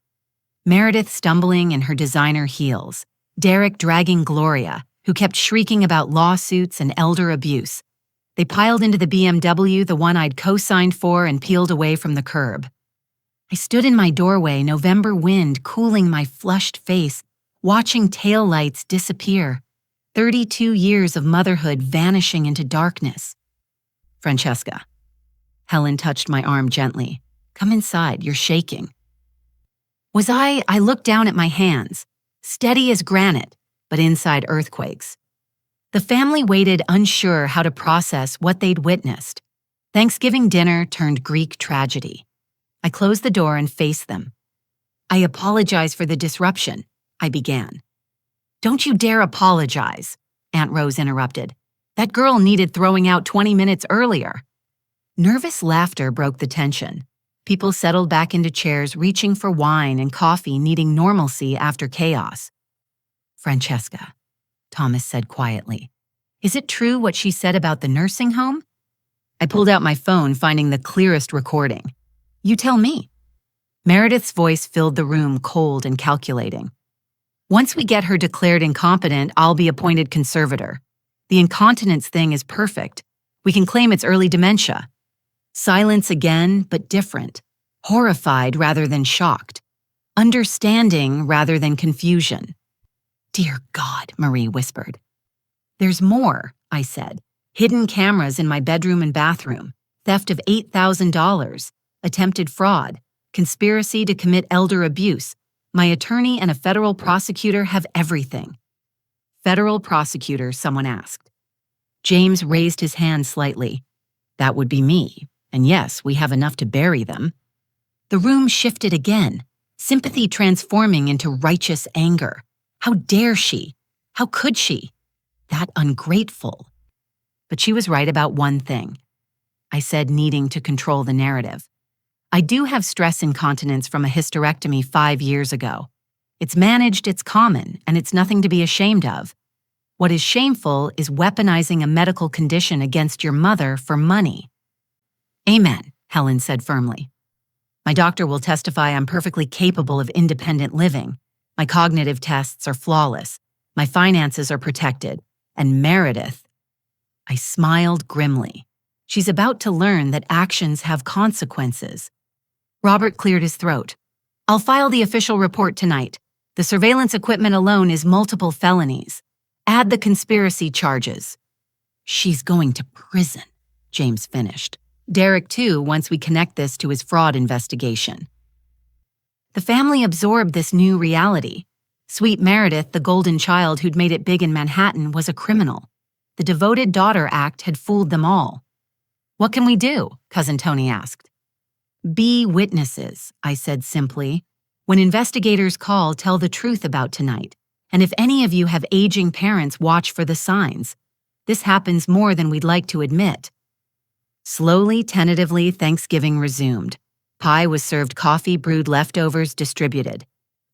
Meredith stumbling in her designer heels, Derek dragging Gloria, who kept shrieking about lawsuits and elder abuse. They piled into the BMW, the one I'd co-signed for, and peeled away from the curb. I stood in my doorway, November wind cooling my flushed face, watching taillights disappear, 32 years of motherhood vanishing into darkness. "Francesca." Helen touched my arm gently. "Come inside, you're shaking." I looked down at my hands, steady as granite, but inside earthquakes. The family waited, unsure how to process what they'd witnessed. Thanksgiving dinner turned Greek tragedy. I closed the door and faced them. "I apologize for the disruption," I began. "Don't you dare apologize," Aunt Rose interrupted. "That girl needed throwing out 20 minutes earlier." Nervous laughter broke the tension. People settled back into chairs, reaching for wine and coffee, needing normalcy after chaos. "Francesca," Thomas said quietly, "is it true what she said about the nursing home?" I pulled out my phone, finding the clearest recording. "You tell me." Meredith's voice filled the room, cold and calculating. "Once we get her declared incompetent, I'll be appointed conservator. The incontinence thing is perfect. We can claim it's early dementia." Silence again, but different. Horrified rather than shocked. Understanding rather than confusion. "Dear God," Marie whispered. "There's more," I said. "Hidden cameras in my bedroom and bathroom. Theft of $8,000. Attempted fraud. Conspiracy to commit elder abuse. My attorney and a federal prosecutor have everything." "Federal prosecutor?" someone asked. James raised his hand slightly. "That would be me. And yes, we have enough to bury them." The room shifted again, sympathy transforming into righteous anger. How dare she? How could she? That ungrateful. But she was right about one thing. I said, needing to control the narrative. "I do have stress incontinence from a hysterectomy 5 years ago. It's managed, it's common, and it's nothing to be ashamed of. What is shameful is weaponizing a medical condition against your mother for money." "Amen," Helen said firmly. "My doctor will testify I'm perfectly capable of independent living. My cognitive tests are flawless. My finances are protected. And Meredith..." I smiled grimly. She's about to learn that actions have consequences. Robert cleared his throat. "I'll file the official report tonight. The surveillance equipment alone is multiple felonies. Add the conspiracy charges." "She's going to prison," James finished. "Derek, too, once we connect this to his fraud investigation." The family absorbed this new reality. Sweet Meredith, the golden child who'd made it big in Manhattan, was a criminal. The devoted daughter act had fooled them all. "What can we do?" Cousin Tony asked. "Be witnesses," I said simply. "When investigators call, tell the truth about tonight. And if any of you have aging parents, watch for the signs. This happens more than we'd like to admit." Slowly, tentatively, Thanksgiving resumed. Pie was served, coffee brewed, leftovers distributed.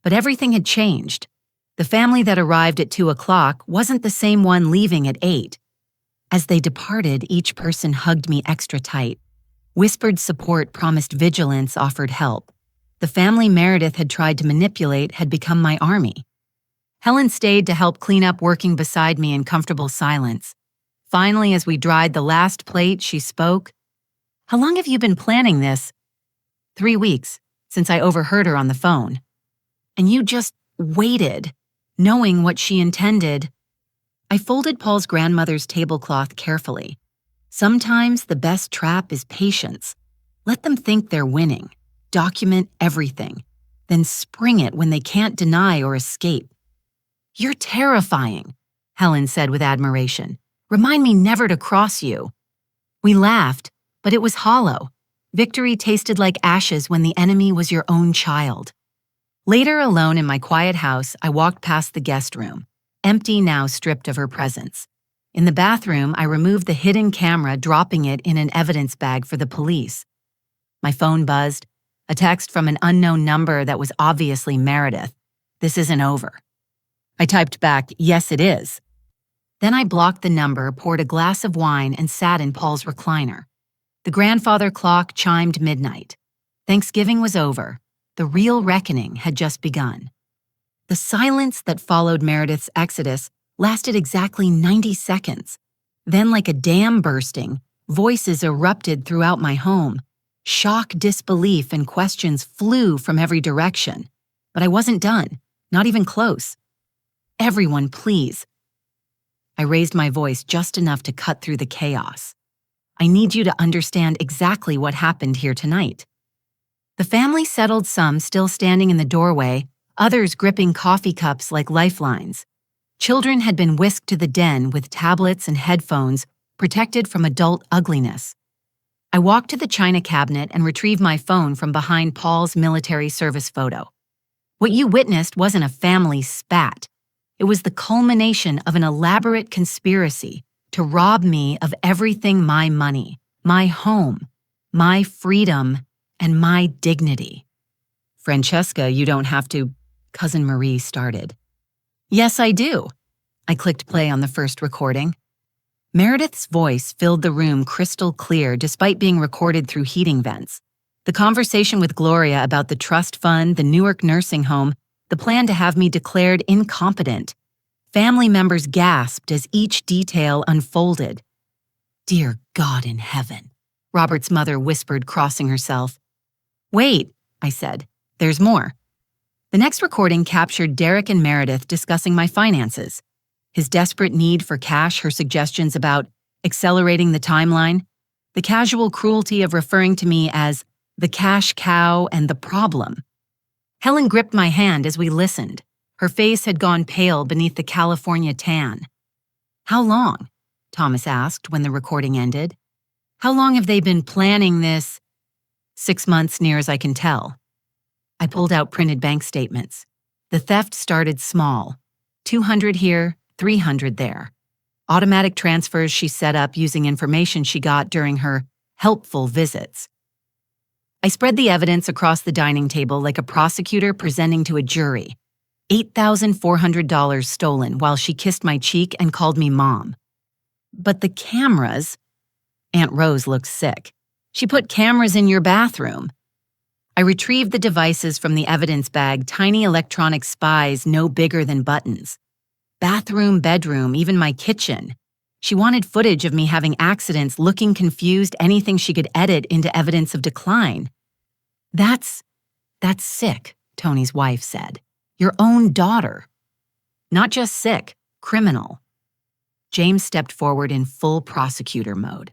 But everything had changed. The family that arrived at 2 o'clock wasn't the same one leaving at 8. As they departed, each person hugged me extra tight. Whispered support, promised vigilance, offered help. The family Meredith had tried to manipulate had become my army. Helen stayed to help clean up, working beside me in comfortable silence. Finally, as we dried the last plate, she spoke. "How long have you been planning this?" 3 weeks, since I overheard her on the phone. "And you just waited, knowing what she intended. I folded Paul's grandmother's tablecloth carefully. Sometimes the best trap is patience. Let them think they're winning. Document everything. Then spring it when they can't deny or escape. "You're terrifying," Helen said with admiration. "Remind me never to cross you." We laughed, but it was hollow. Victory tasted like ashes when the enemy was your own child. Later, alone in my quiet house, I walked past the guest room, empty now, stripped of her presence. In the bathroom, I removed the hidden camera, dropping it in an evidence bag for the police. My phone buzzed, a text from an unknown number that was obviously Meredith. "This isn't over." I typed back, "Yes, it is." Then I blocked the number, poured a glass of wine, and sat in Paul's recliner. The grandfather clock chimed midnight. Thanksgiving was over. The real reckoning had just begun. The silence that followed Meredith's exodus lasted exactly 90 seconds. Then, like a dam bursting, voices erupted throughout my home. Shock, disbelief, and questions flew from every direction. But I wasn't done, not even close. "Everyone, please." I raised my voice just enough to cut through the chaos. "I need you to understand exactly what happened here tonight." The family settled, some still standing in the doorway, others gripping coffee cups like lifelines. Children had been whisked to the den with tablets and headphones, protected from adult ugliness. I walked to the china cabinet and retrieved my phone from behind Paul's military service photo. What you witnessed wasn't a family spat. It was the culmination of an elaborate conspiracy to rob me of everything: my money, my home, my freedom, and my dignity. "Francesca, you don't have to," Cousin Marie started. "Yes, I do." I clicked play on the first recording. Meredith's voice filled the room crystal clear despite being recorded through heating vents. The conversation with Gloria about the trust fund, the Newark nursing home, the plan to have me declared incompetent. Family members gasped as each detail unfolded. "Dear God in heaven," Robert's mother whispered, crossing herself. "Wait," I said. "There's more." The next recording captured Derek and Meredith discussing my finances. His desperate need for cash, her suggestions about accelerating the timeline, the casual cruelty of referring to me as the cash cow and the problem. Helen gripped my hand as we listened. Her face had gone pale beneath the California tan. "How long?" Thomas asked when the recording ended. "How long have they been planning this?" "6 months, near as I can tell." I pulled out printed bank statements. The theft started small. 200 here, 300 there. Automatic transfers she set up using information she got during her helpful visits. I spread the evidence across the dining table like a prosecutor presenting to a jury. $8,400 stolen while she kissed my cheek and called me mom. But the cameras... Aunt Rose looked sick. "She put cameras in your bathroom." I retrieved the devices from the evidence bag, tiny electronic spies no bigger than buttons. Bathroom, bedroom, even my kitchen. She wanted footage of me having accidents, looking confused, anything she could edit into evidence of decline. That's sick," Tony's wife said. "Your own daughter." "Not just sick, criminal." James stepped forward in full prosecutor mode.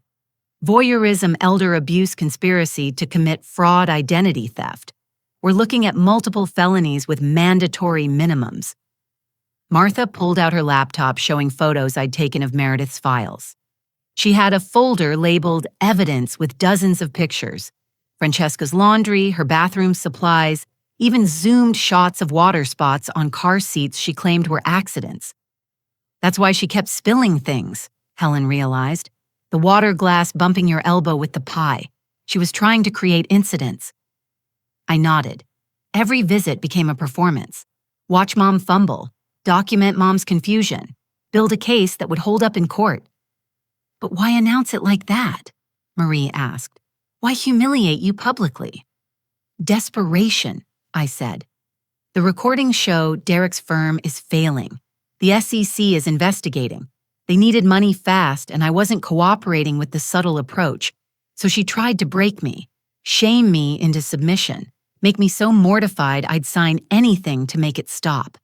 "Voyeurism, elder abuse conspiracy to commit fraud, identity theft. We're looking at multiple felonies with mandatory minimums." Martha pulled out her laptop showing photos I'd taken of Meredith's files. She had a folder labeled Evidence with dozens of pictures. Francesca's laundry, her bathroom supplies, even zoomed shots of water spots on car seats she claimed were accidents. "That's why she kept spilling things," Helen realized. "The water glass bumping your elbow with the pie. She was trying to create incidents." I nodded. Every visit became a performance. Watch mom fumble, document mom's confusion, build a case that would hold up in court. "But why announce it like that?" Marie asked. "Why humiliate you publicly?" "Desperation," I said. "The recordings show Derek's firm is failing. The SEC is investigating. They needed money fast, and I wasn't cooperating with the subtle approach, so she tried to break me, shame me into submission, make me so mortified I'd sign anything to make it stop.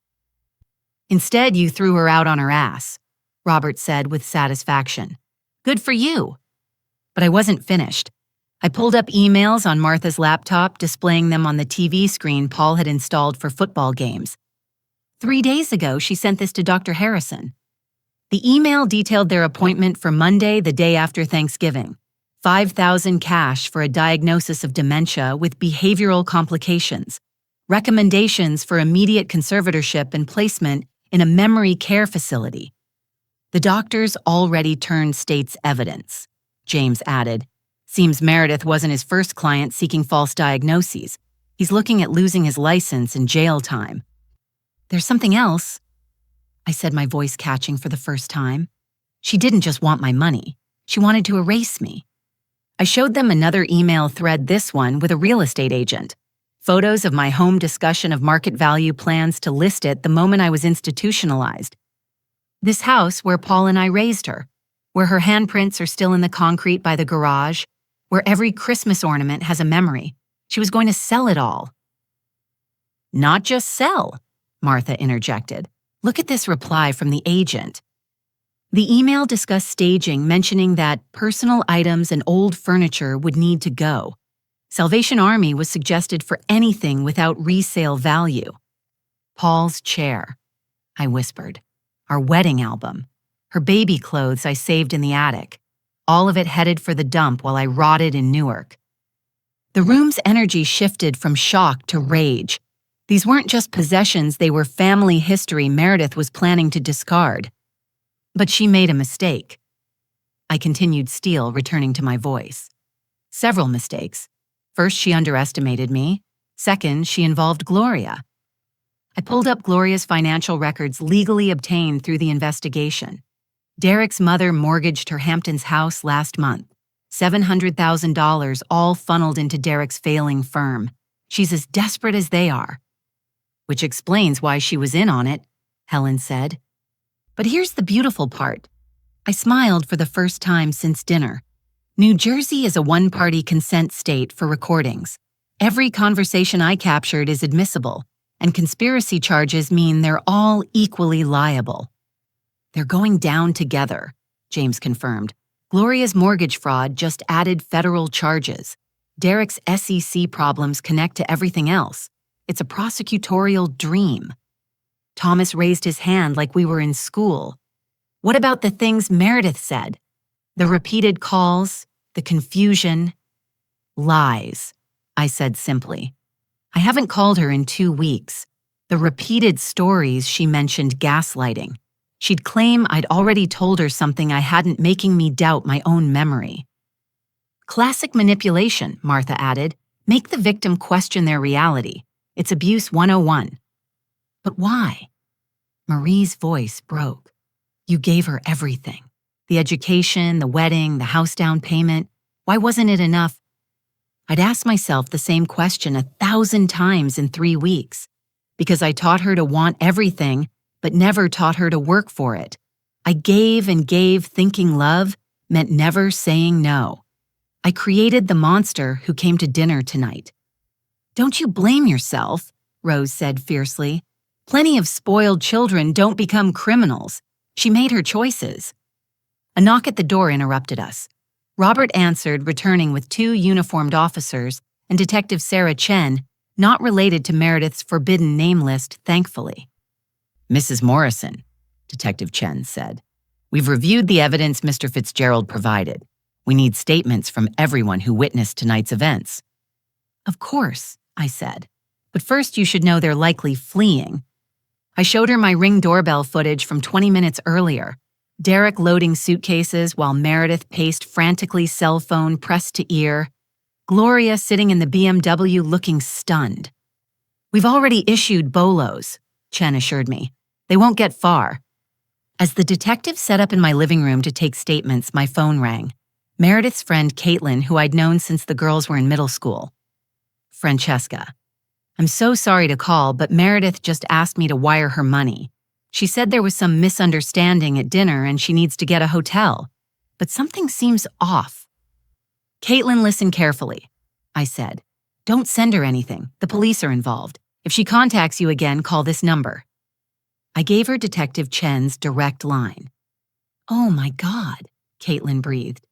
Instead, you threw her out on her ass, Robert said with satisfaction. Good for you. But I wasn't finished. I pulled up emails on Martha's laptop, displaying them on the TV screen Paul had installed for football games. 3 days ago, she sent this to Dr. Harrison. The email detailed their appointment for Monday, the day after Thanksgiving. $5,000 cash for a diagnosis of dementia with behavioral complications. Recommendations for immediate conservatorship and placement in a memory care facility. The doctors already turned state's evidence, James added. Seems Meredith wasn't his first client seeking false diagnoses. He's looking at losing his license and jail time. There's something else, I said, my voice catching for the first time. She didn't just want my money. She wanted to erase me. I showed them another email thread, this one with a real estate agent. Photos of my home, discussion of market value plans to list it the moment I was institutionalized. This house where Paul and I raised her, where her handprints are still in the concrete by the garage, where every Christmas ornament has a memory. She was going to sell it all. Not just sell, Martha interjected. Look at this reply from the agent. The email discussed staging, mentioning that personal items and old furniture would need to go. Salvation Army was suggested for anything without resale value. Paul's chair, I whispered. Our wedding album. Her baby clothes I saved in the attic. All of it headed for the dump while I rotted in Newark. The room's energy shifted from shock to rage. These weren't just possessions, they were family history Meredith was planning to discard. But she made a mistake. I continued steel, returning to my voice. Several mistakes. First, she underestimated me. Second, she involved Gloria. I pulled up Gloria's financial records legally obtained through the investigation. Derek's mother mortgaged her Hamptons house last month. $700,000 all funneled into Derek's failing firm. She's as desperate as they are. Which explains why she was in on it, Helen said. But here's the beautiful part. I smiled for the first time since dinner. New Jersey is a one-party consent state for recordings. Every conversation I captured is admissible, and conspiracy charges mean they're all equally liable. They're going down together, James confirmed. Gloria's mortgage fraud just added federal charges. Derek's SEC problems connect to everything else. It's a prosecutorial dream. Thomas raised his hand like we were in school. What about the things Meredith said? The repeated calls, the confusion. Lies, I said simply. I haven't called her in 2 weeks. The repeated stories she mentioned gaslighting. She'd claim I'd already told her something I hadn't, making me doubt my own memory. Classic manipulation, Martha added. Make the victim question their reality. It's abuse 101. But why? Marie's voice broke. You gave her everything. The education, the wedding, the house down payment. Why wasn't it enough? I'd asked myself the same question 1,000 times in 3 weeks. Because I taught her to want everything, but never taught her to work for it. I gave and gave, thinking love meant never saying no. I created the monster who came to dinner tonight. Don't you blame yourself, Rose said fiercely. Plenty of spoiled children don't become criminals. She made her choices. A knock at the door interrupted us. Robert answered, returning with 2 uniformed officers and Detective Sarah Chen, not related to Meredith's forbidden name list, thankfully. Mrs. Morrison, Detective Chen said. We've reviewed the evidence Mr. Fitzgerald provided. We need statements from everyone who witnessed tonight's events. Of course, I said. But first you should know they're likely fleeing. I showed her my Ring doorbell footage from 20 minutes earlier. Derek loading suitcases while Meredith paced frantically, cell phone pressed to ear. Gloria sitting in the BMW looking stunned. We've already issued bolos, Chen assured me. They won't get far. As the detective set up in my living room to take statements, my phone rang. Meredith's friend Caitlin, who I'd known since the girls were in middle school. Francesca. I'm so sorry to call, but Meredith just asked me to wire her money. She said there was some misunderstanding at dinner and she needs to get a hotel. But something seems off. Caitlin, listen carefully, I said. Don't send her anything. The police are involved. If she contacts you again, call this number." I gave her Detective Chen's direct line. "Oh my God," Caitlin breathed.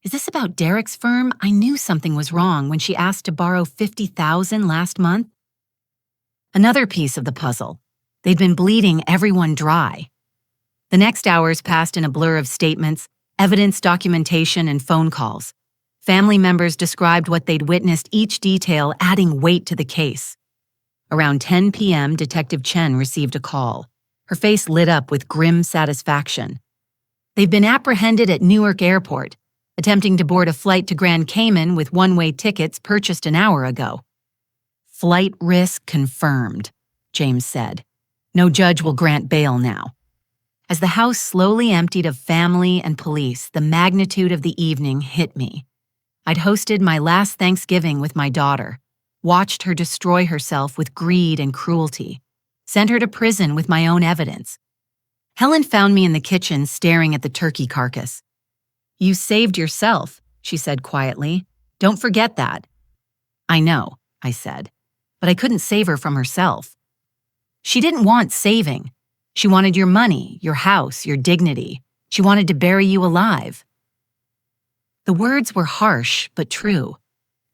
"Is this about Derek's firm? I knew something was wrong when she asked to borrow $50,000 last month." Another piece of the puzzle. They'd been bleeding everyone dry. The next hours passed in a blur of statements, evidence, documentation, and phone calls. Family members described what they'd witnessed, each detail adding weight to the case. Around 10 p.m., Detective Chen received a call. Her face lit up with grim satisfaction. "They've been apprehended at Newark Airport, attempting to board a flight to Grand Cayman with one-way tickets purchased an hour ago." "Flight risk confirmed," James said. "No judge will grant bail now." As the house slowly emptied of family and police, the magnitude of the evening hit me. I'd hosted my last Thanksgiving with my daughter, watched her destroy herself with greed and cruelty, sent her to prison with my own evidence. Helen found me in the kitchen staring at the turkey carcass. "You saved yourself," she said quietly. "Don't forget that." "I know," I said, "but I couldn't save her from herself." "She didn't want saving. She wanted your money, your house, your dignity. She wanted to bury you alive." The words were harsh, but true.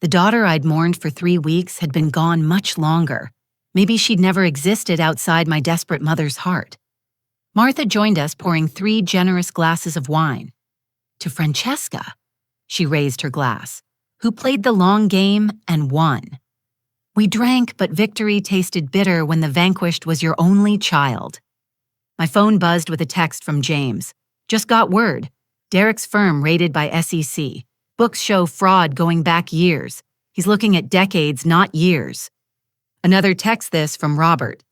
The daughter I'd mourned for 3 weeks had been gone much longer. Maybe she'd never existed outside my desperate mother's heart. Martha joined us, pouring 3 generous glasses of wine. "To Francesca," she raised her glass, "who played the long game and won." We drank, but victory tasted bitter when the vanquished was your only child. My phone buzzed with a text from James. "Just got word. Derek's firm raided by SEC. Books show fraud going back years. He's looking at decades, not years." Another text this from Robert.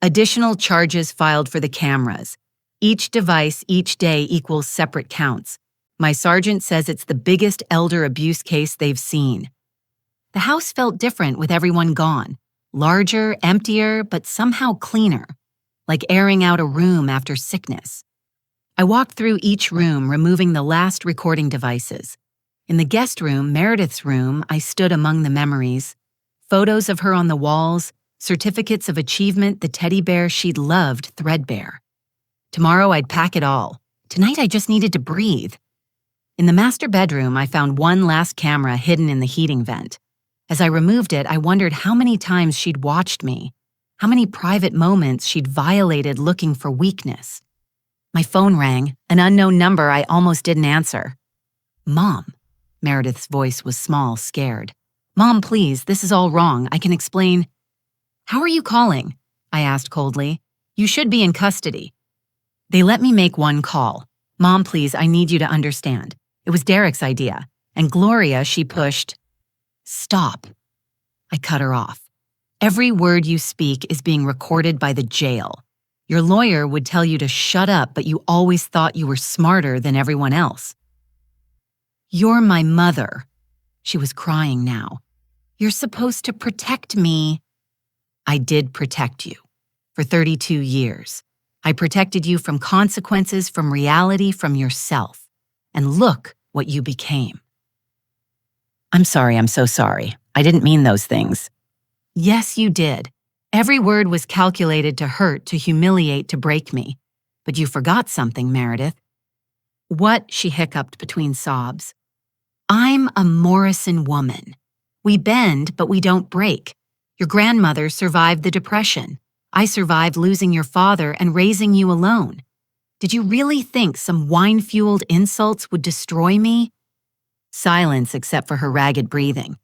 "Additional charges filed for the cameras. Each device, each day equals separate counts. My sergeant says it's the biggest elder abuse case they've seen." The house felt different with everyone gone. Larger, emptier, but somehow cleaner. Like airing out a room after sickness. I walked through each room, removing the last recording devices. In the guest room, Meredith's room, I stood among the memories. Photos of her on the walls, certificates of achievement, the teddy bear she'd loved threadbare. Tomorrow I'd pack it all. Tonight I just needed to breathe. In the master bedroom, I found one last camera hidden in the heating vent. As I removed it, I wondered how many times she'd watched me. How many private moments she'd violated looking for weakness. My phone rang, an unknown number I almost didn't answer. "Mom." Meredith's voice was small, scared. "Mom, please, this is all wrong. I can explain." "How are you calling?" I asked coldly. "You should be in custody." They let me make one call. "Mom, please, I need you to understand. It was Derek's idea. And Gloria, she pushed." "Stop." I cut her off. "Every word you speak is being recorded by the jail. Your lawyer would tell you to shut up, but you always thought you were smarter than everyone else." "You're my mother." She was crying now. "You're supposed to protect me." "I did protect you. For 32 years. I protected you from consequences, from reality, from yourself. And look what you became." "I'm sorry, I'm so sorry. I didn't mean those things." "Yes, you did. Every word was calculated to hurt, to humiliate, to break me. But you forgot something, Meredith." "What?" she hiccuped between sobs. "I'm a Morrison woman. We bend, but we don't break. Your grandmother survived the Depression. I survived losing your father and raising you alone. Did you really think some wine-fueled insults would destroy me?" Silence except for her ragged breathing.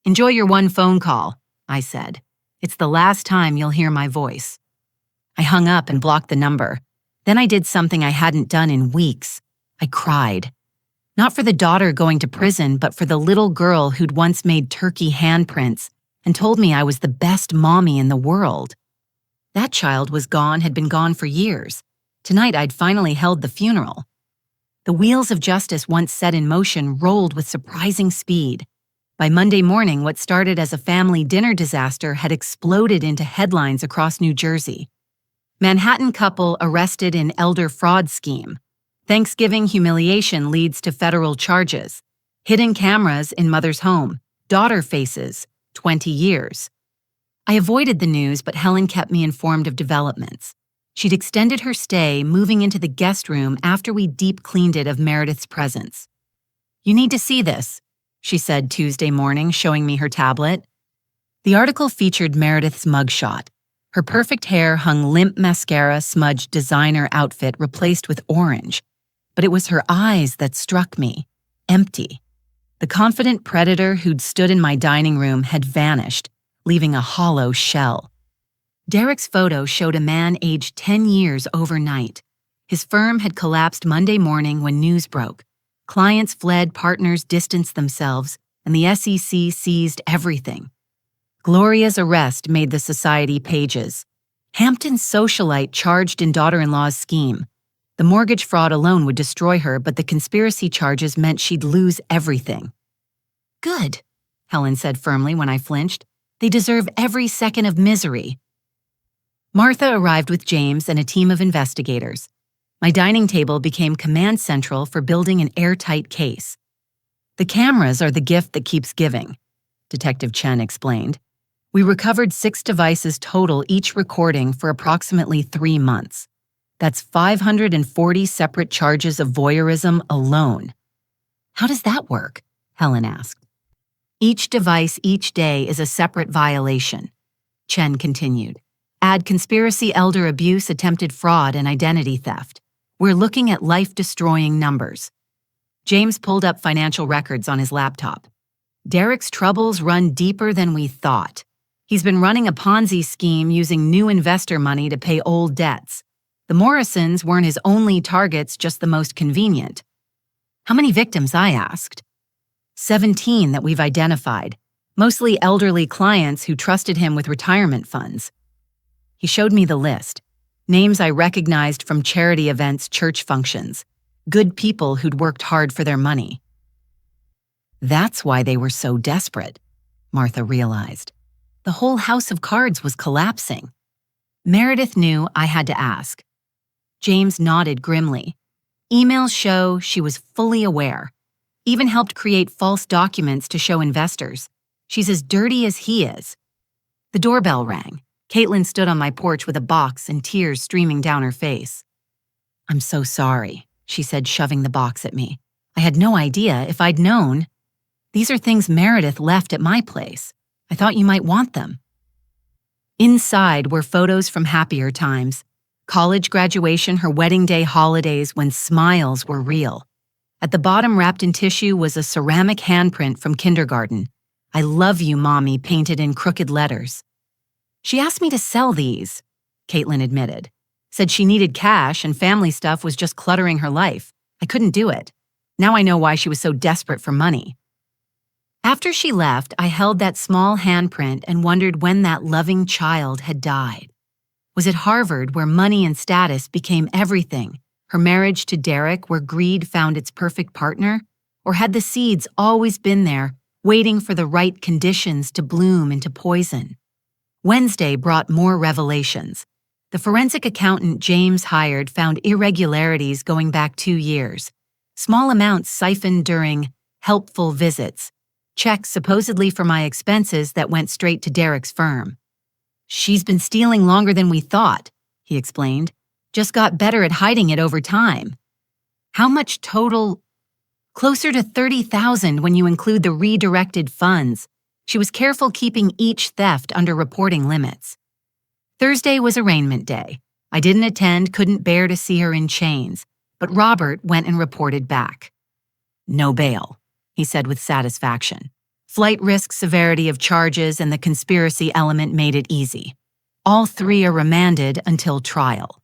"Enjoy your one phone call," I said. "It's the last time you'll hear my voice." I hung up and blocked the number. Then I did something I hadn't done in weeks. I cried. Not for the daughter going to prison, but for the little girl who'd once made turkey handprints and told me I was the best mommy in the world. That child was gone, had been gone for years. Tonight I'd finally held the funeral. The wheels of justice once set in motion rolled with surprising speed. By Monday morning, what started as a family dinner disaster had exploded into headlines across New Jersey. Manhattan couple arrested in elder fraud scheme. Thanksgiving humiliation leads to federal charges. Hidden cameras in mother's home. Daughter faces. 20 years. I avoided the news, but Helen kept me informed of developments. She'd extended her stay, moving into the guest room after we deep cleaned it of Meredith's presence. "You need to see this," she said Tuesday morning, showing me her tablet. The article featured Meredith's mugshot. Her perfect hair hung limp mascara smudged designer outfit replaced with orange. But it was her eyes that struck me, empty. The confident predator who'd stood in my dining room had vanished, leaving a hollow shell. Derek's photo showed a man aged 10 years overnight. His firm had collapsed Monday morning when news broke. Clients fled, partners distanced themselves, and the SEC seized everything. Gloria's arrest made the society pages. Hampton's socialite charged in daughter-in-law's scheme. The mortgage fraud alone would destroy her, but the conspiracy charges meant she'd lose everything. "Good," Helen said firmly when I flinched. "They deserve every second of misery." Martha arrived with James and a team of investigators. My dining table became command central for building an airtight case. "The cameras are the gift that keeps giving," Detective Chen explained. "We recovered 6 devices total, each recording for approximately 3 months. That's 540 separate charges of voyeurism alone." "How does that work?" Helen asked. "Each device each day is a separate violation," Chen continued. "Add conspiracy, elder abuse, attempted fraud, and identity theft. We're looking at life-destroying numbers." James pulled up financial records on his laptop. "Derek's troubles run deeper than we thought. He's been running a Ponzi scheme using new investor money to pay old debts. The Morrisons weren't his only targets, just the most convenient." "How many victims?" I asked. 17 that we've identified, mostly elderly clients who trusted him with retirement funds." He showed me the list. Names I recognized from charity events, church functions. Good people who'd worked hard for their money. "That's why they were so desperate," Martha realized. The whole house of cards was collapsing. Meredith knew I had to ask. James nodded grimly. Emails show she was fully aware. Even helped create false documents to show investors. She's as dirty as he is. The doorbell rang. Caitlin stood on my porch with a box and tears streaming down her face. "I'm so sorry," she said, shoving the box at me. "I had no idea. If I'd known. These are things Meredith left at my place. I thought you might want them." Inside were photos from happier times. College graduation, her wedding day holidays when smiles were real. At the bottom, wrapped in tissue, was a ceramic handprint from kindergarten. "I love you, Mommy," painted in crooked letters. "She asked me to sell these," Caitlin admitted. "Said she needed cash and family stuff was just cluttering her life. I couldn't do it. Now I know why she was so desperate for money." After she left, I held that small handprint and wondered when that loving child had died. Was it Harvard, where money and status became everything? Her marriage to Derek, where greed found its perfect partner? Or had the seeds always been there, waiting for the right conditions to bloom into poison? Wednesday brought more revelations. The forensic accountant James hired found irregularities going back 2 years. Small amounts siphoned during helpful visits. Checks supposedly for my expenses that went straight to Derek's firm. "She's been stealing longer than we thought," he explained. "Just got better at hiding it over time." "How much total?" "Closer to 30,000 when you include the redirected funds. She was careful keeping each theft under reporting limits." Thursday was arraignment day. I didn't attend, couldn't bear to see her in chains, but Robert went and reported back. "No bail," he said with satisfaction. Flight risk, severity of charges, and the conspiracy element made it easy. All 3 are remanded until trial.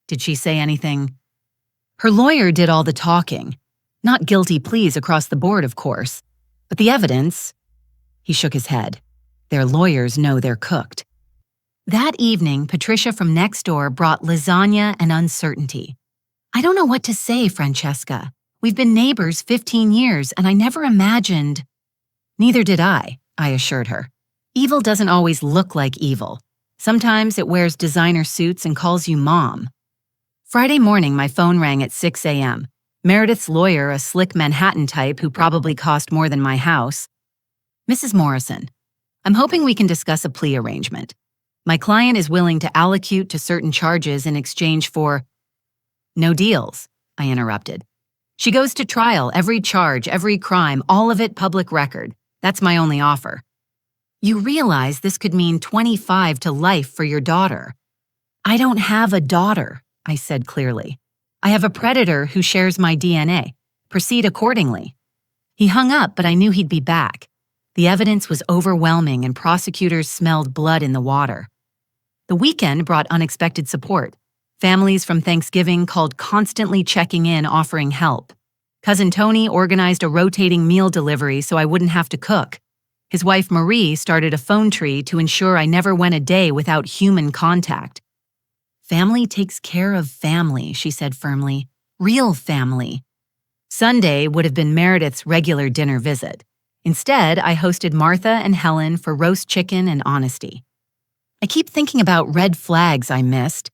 Did she say anything? Her lawyer did all the talking. Not guilty pleas across the board, of course. But the evidence? He shook his head. Their lawyers know they're cooked. That evening, Patricia from next door brought lasagna and uncertainty. "I don't know what to say, Francesca. We've been neighbors 15 years, and I never imagined—" "Neither did I assured her. "Evil doesn't always look like evil. Sometimes it wears designer suits and calls you Mom." Friday morning, my phone rang at 6 a.m. Meredith's lawyer, a slick Manhattan type who probably cost more than my house. Mrs. Morrison, I'm hoping we can discuss a plea arrangement. My client is willing to allocute to certain charges in exchange for— No deals, I interrupted. She goes to trial, every charge, every crime, all of it public record. That's my only offer. You realize this could mean 25 to life for your daughter. I don't have a daughter, I said clearly. I have a predator who shares my DNA. Proceed accordingly. He hung up, but I knew he'd be back. The evidence was overwhelming and prosecutors smelled blood in the water. The weekend brought unexpected support. Families from Thanksgiving called constantly checking in, offering help. Cousin Tony organized a rotating meal delivery so I wouldn't have to cook. His wife Marie started a phone tree to ensure I never went a day without human contact. Family takes care of family, she said firmly. Real family. Sunday would have been Meredith's regular dinner visit. Instead, I hosted Martha and Helen for roast chicken and honesty. I keep thinking about red flags I missed,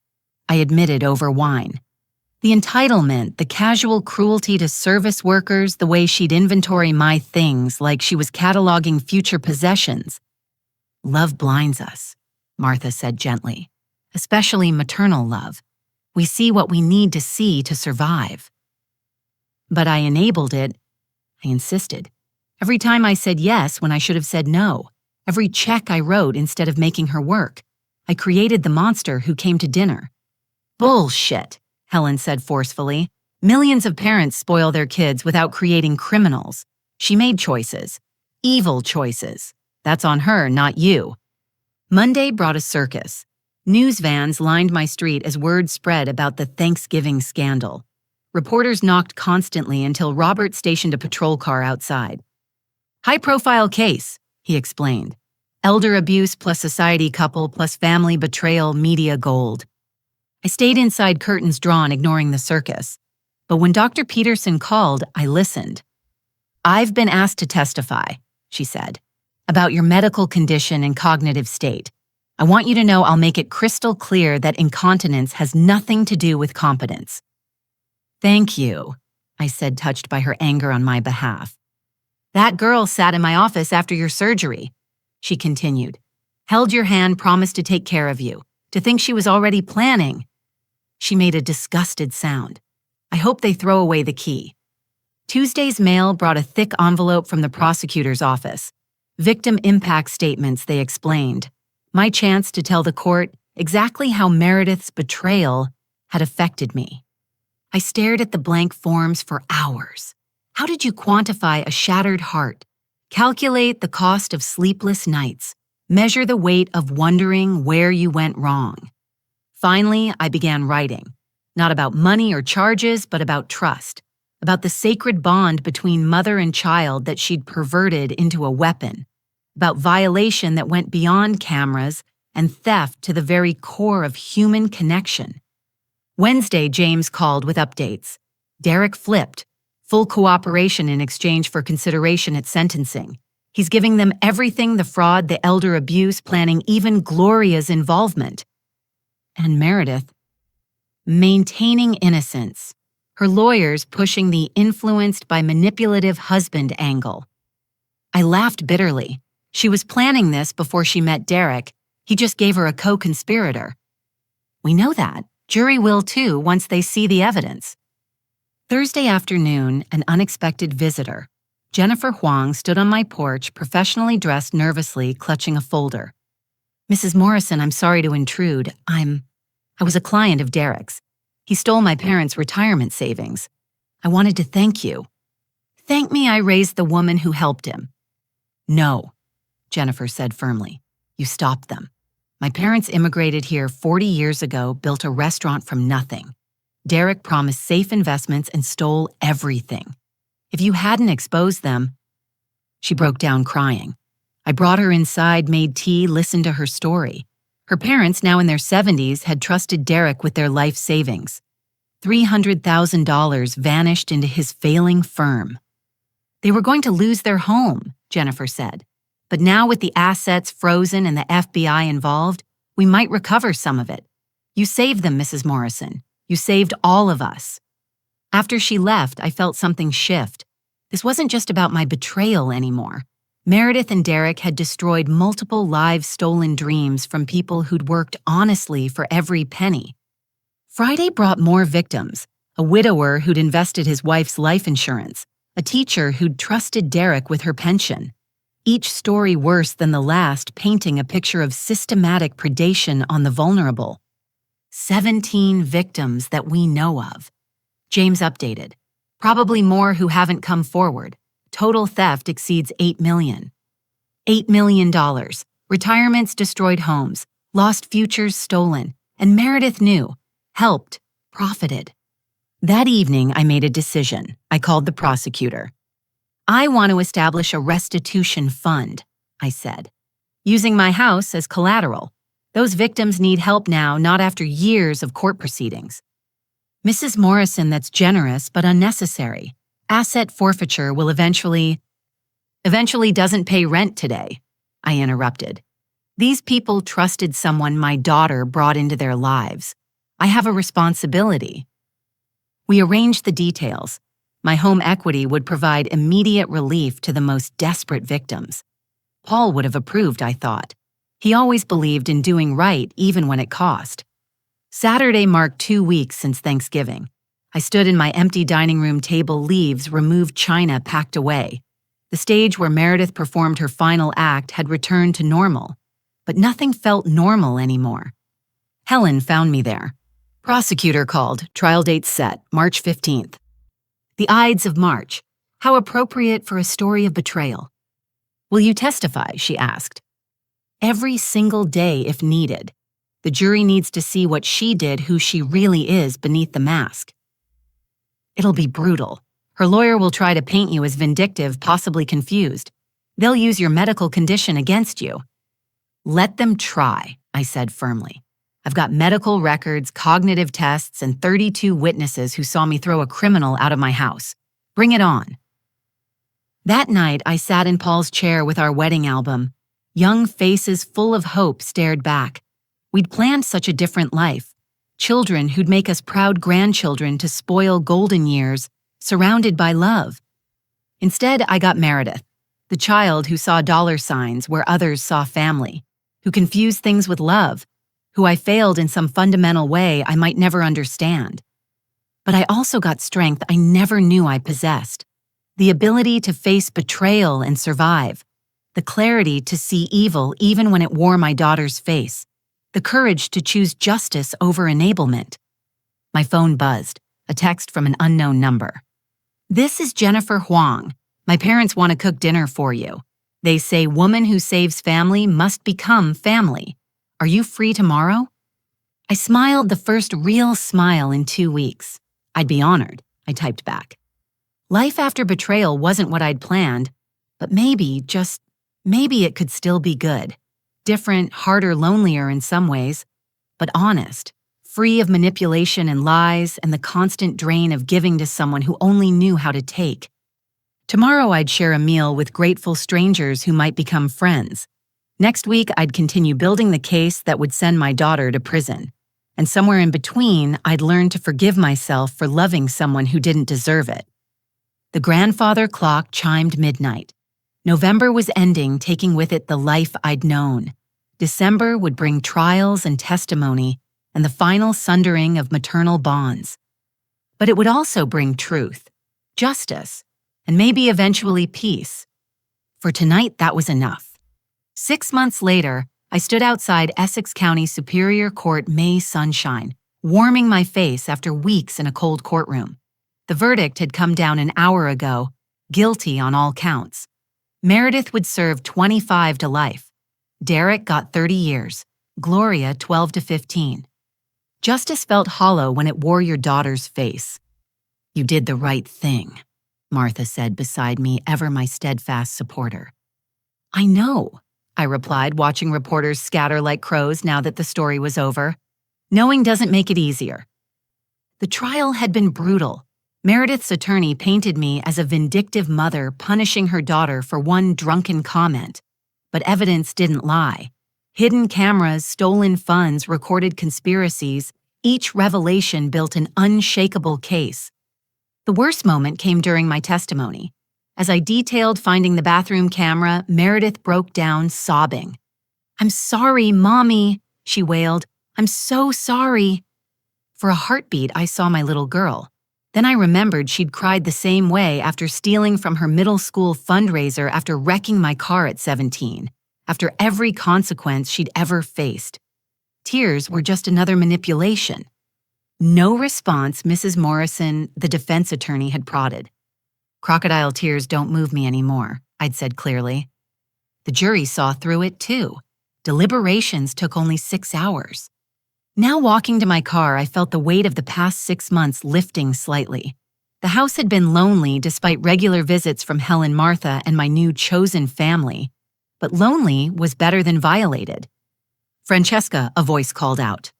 I admitted over wine. The entitlement, the casual cruelty to service workers, the way she'd inventory my things like she was cataloging future possessions. Love blinds us, Martha said gently, especially maternal love. We see what we need to see to survive. But I enabled it. I insisted. Every time I said yes when I should have said no. Every check I wrote instead of making her work. I created the monster who came to dinner. Bullshit, Helen said forcefully. Millions of parents spoil their kids without creating criminals. She made choices. Evil choices. That's on her, not you. Monday brought a circus. News vans lined my street as word spread about the Thanksgiving scandal. Reporters knocked constantly until Robert stationed a patrol car outside. High-profile case, he explained. Elder abuse plus society couple plus family betrayal, media gold. I stayed inside, curtains drawn, ignoring the circus. But when Dr. Peterson called, I listened. I've been asked to testify, she said, about your medical condition and cognitive state. I want you to know I'll make it crystal clear that incontinence has nothing to do with competence. Thank you, I said, touched by her anger on my behalf. That girl sat in my office after your surgery, she continued. Held your hand, promised to take care of you. To think she was already planning. She made a disgusted sound. I hope they throw away the key. Tuesday's mail brought a thick envelope from the prosecutor's office. Victim impact statements, they explained. My chance to tell the court exactly how Meredith's betrayal had affected me. I stared at the blank forms for hours. How did you quantify a shattered heart? Calculate the cost of sleepless nights. Measure the weight of wondering where you went wrong. Finally, I began writing. Not about money or charges, but about trust. About the sacred bond between mother and child that she'd perverted into a weapon. About violation that went beyond cameras and theft to the very core of human connection. Wednesday, James called with updates. Derek flipped. Full cooperation in exchange for consideration at sentencing. He's giving them everything, the fraud, the elder abuse, planning even Gloria's involvement. And Meredith, maintaining innocence. Her lawyers pushing the influenced by manipulative husband angle. I laughed bitterly. She was planning this before she met Derek. He just gave her a co-conspirator. We know that. Jury will too once they see the evidence. Thursday afternoon, an unexpected visitor. Jennifer Huang stood on my porch, professionally dressed, nervously, clutching a folder. Mrs. Morrison, I'm sorry to intrude. I was a client of Derek's. He stole my parents' retirement savings. I wanted to thank you. Thank me I raised the woman who helped him. No, Jennifer said firmly. You stopped them. My parents immigrated here 40 years ago, built a restaurant from nothing. Derek promised safe investments and stole everything. If you hadn't exposed them— She broke down crying. I brought her inside, made tea, listened to her story. Her parents, now in their 70s, had trusted Derek with their life savings. $300,000 vanished into his failing firm. They were going to lose their home, Jennifer said. But now with the assets frozen and the FBI involved, we might recover some of it. You saved them, Mrs. Morrison. You saved all of us. After she left, I felt something shift. This wasn't just about my betrayal anymore. Meredith and Derek had destroyed multiple lives stolen dreams from people who'd worked honestly for every penny. Friday brought more victims: a widower who'd invested his wife's life insurance, a teacher who'd trusted Derek with her pension. Each story worse than the last, painting a picture of systematic predation on the vulnerable. 17 victims that we know of. James updated. Probably more who haven't come forward. Total theft exceeds $8 million. $8 million. Retirements destroyed, homes, lost futures stolen, and Meredith knew, helped, profited. That evening, I made a decision. I called the prosecutor. I want to establish a restitution fund, I said, using my house as collateral. Those victims need help now, not after years of court proceedings. Mrs. Morrison, that's generous but unnecessary. Asset forfeiture will eventually doesn't pay rent today, I interrupted. These people trusted someone my daughter brought into their lives. I have a responsibility. We arranged the details. My home equity would provide immediate relief to the most desperate victims. Paul would have approved, I thought. He always believed in doing right even when it cost. Saturday marked 2 weeks since Thanksgiving. I stood in my empty dining room table, leaves, removed china packed away. The stage where Meredith performed her final act had returned to normal, but nothing felt normal anymore. Helen found me there. Prosecutor called, trial date set, March 15th. The Ides of March. How appropriate for a story of betrayal. Will you testify? She asked. Every single day if needed. The jury needs to see what she did, who she really is beneath the mask. It'll be brutal. Her lawyer will try to paint you as vindictive, possibly confused. They'll use your medical condition against you. Let them try, I said firmly. I've got medical records, cognitive tests, and 32 witnesses who saw me throw a criminal out of my house. Bring it on. That night, I sat in Paul's chair with our wedding album. Young faces full of hope stared back. We'd planned such a different life. Children who'd make us proud grandchildren to spoil golden years, surrounded by love. Instead, I got Meredith, the child who saw dollar signs where others saw family, who confused things with love, who I failed in some fundamental way I might never understand. But I also got strength I never knew I possessed. The ability to face betrayal and survive. The clarity to see evil even when it wore my daughter's face. The courage to choose justice over enablement. My phone buzzed, a text from an unknown number. This is Jennifer Huang. My parents want to cook dinner for you. They say woman who saves family must become family. Are you free tomorrow? I smiled, the first real smile in 2 weeks. I'd be honored, I typed back. Life after betrayal wasn't what I'd planned, but maybe, just maybe it could still be good. Different, harder, lonelier in some ways, but honest, free of manipulation and lies and the constant drain of giving to someone who only knew how to take. Tomorrow I'd share a meal with grateful strangers who might become friends. Next week, I'd continue building the case that would send my daughter to prison. And somewhere in between, I'd learn to forgive myself for loving someone who didn't deserve it. The grandfather clock chimed midnight. November was ending, taking with it the life I'd known. December would bring trials and testimony and the final sundering of maternal bonds. But it would also bring truth, justice, and maybe eventually peace. For tonight, that was enough. 6 months later, I stood outside Essex County Superior Court May sunshine, warming my face after weeks in a cold courtroom. The verdict had come down an hour ago, guilty on all counts. Meredith would serve 25 to life. Derek got 30 years, Gloria 12 to 15. Justice felt hollow when it wore your daughter's face. You did the right thing, Martha said beside me, ever my steadfast supporter. I know, I replied, watching reporters scatter like crows now that the story was over. Knowing doesn't make it easier. The trial had been brutal. Meredith's attorney painted me as a vindictive mother punishing her daughter for one drunken comment. But evidence didn't lie. Hidden cameras, stolen funds, recorded conspiracies, each revelation built an unshakable case. The worst moment came during my testimony. As I detailed finding the bathroom camera, Meredith broke down, sobbing. "I'm sorry, Mommy," she wailed. "I'm so sorry." For a heartbeat, I saw my little girl. Then I remembered she'd cried the same way after stealing from her middle school fundraiser after wrecking my car at 17, after every consequence she'd ever faced. Tears were just another manipulation. No response, Mrs. Morrison, the defense attorney, had prodded. "Crocodile tears don't move me anymore," I'd said clearly. The jury saw through it too. Deliberations took only 6 hours. Now walking to my car, I felt the weight of the past 6 months lifting slightly. The house had been lonely despite regular visits from Helen, Martha, and my new chosen family. But lonely was better than violated. "Francesca," a voice called out.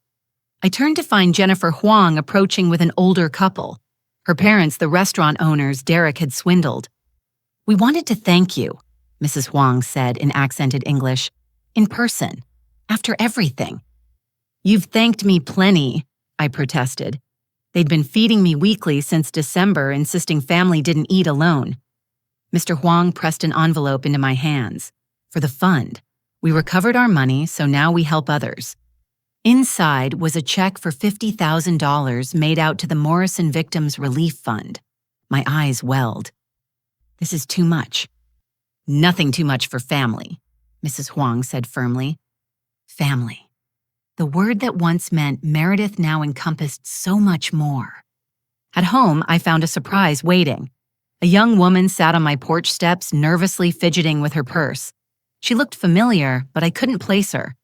I turned to find Jennifer Huang approaching with an older couple. Her parents, the restaurant owners Derek had swindled. "We wanted to thank you," Mrs. Huang said in accented English, "in person, after everything." "You've thanked me plenty," I protested. They'd been feeding me weekly since December, insisting family didn't eat alone. Mr. Huang pressed an envelope into my hands. "For the fund. We recovered our money, so now we help others." Inside was a check for $50,000 made out to the Morrison Victims Relief Fund. My eyes welled. "This is too much." "Nothing too much for family," Mrs. Huang said firmly. Family. The word that once meant Meredith now encompassed so much more. At home, I found a surprise waiting. A young woman sat on my porch steps, nervously fidgeting with her purse. She looked familiar, but I couldn't place her.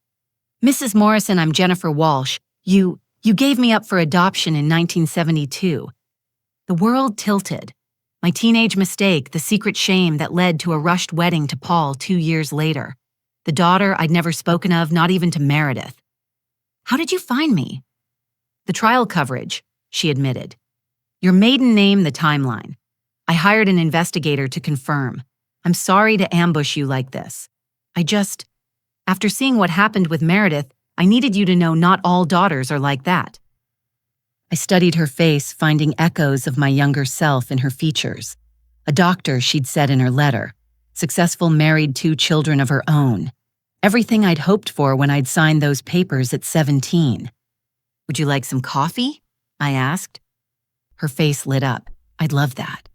"Mrs. Morrison, I'm Jennifer Walsh. You gave me up for adoption in 1972. The world tilted. My teenage mistake, the secret shame that led to a rushed wedding to Paul 2 years later. The daughter I'd never spoken of, not even to Meredith. "How did you find me?" "The trial coverage," she admitted. "Your maiden name, the timeline. I hired an investigator to confirm. I'm sorry to ambush you like this. After seeing what happened with Meredith, I needed you to know not all daughters are like that." I studied her face, finding echoes of my younger self in her features. A doctor, she'd said in her letter. Successful, married 2 children of her own. Everything I'd hoped for when I'd signed those papers at 17. "Would you like some coffee?" I asked. Her face lit up. I'd love that.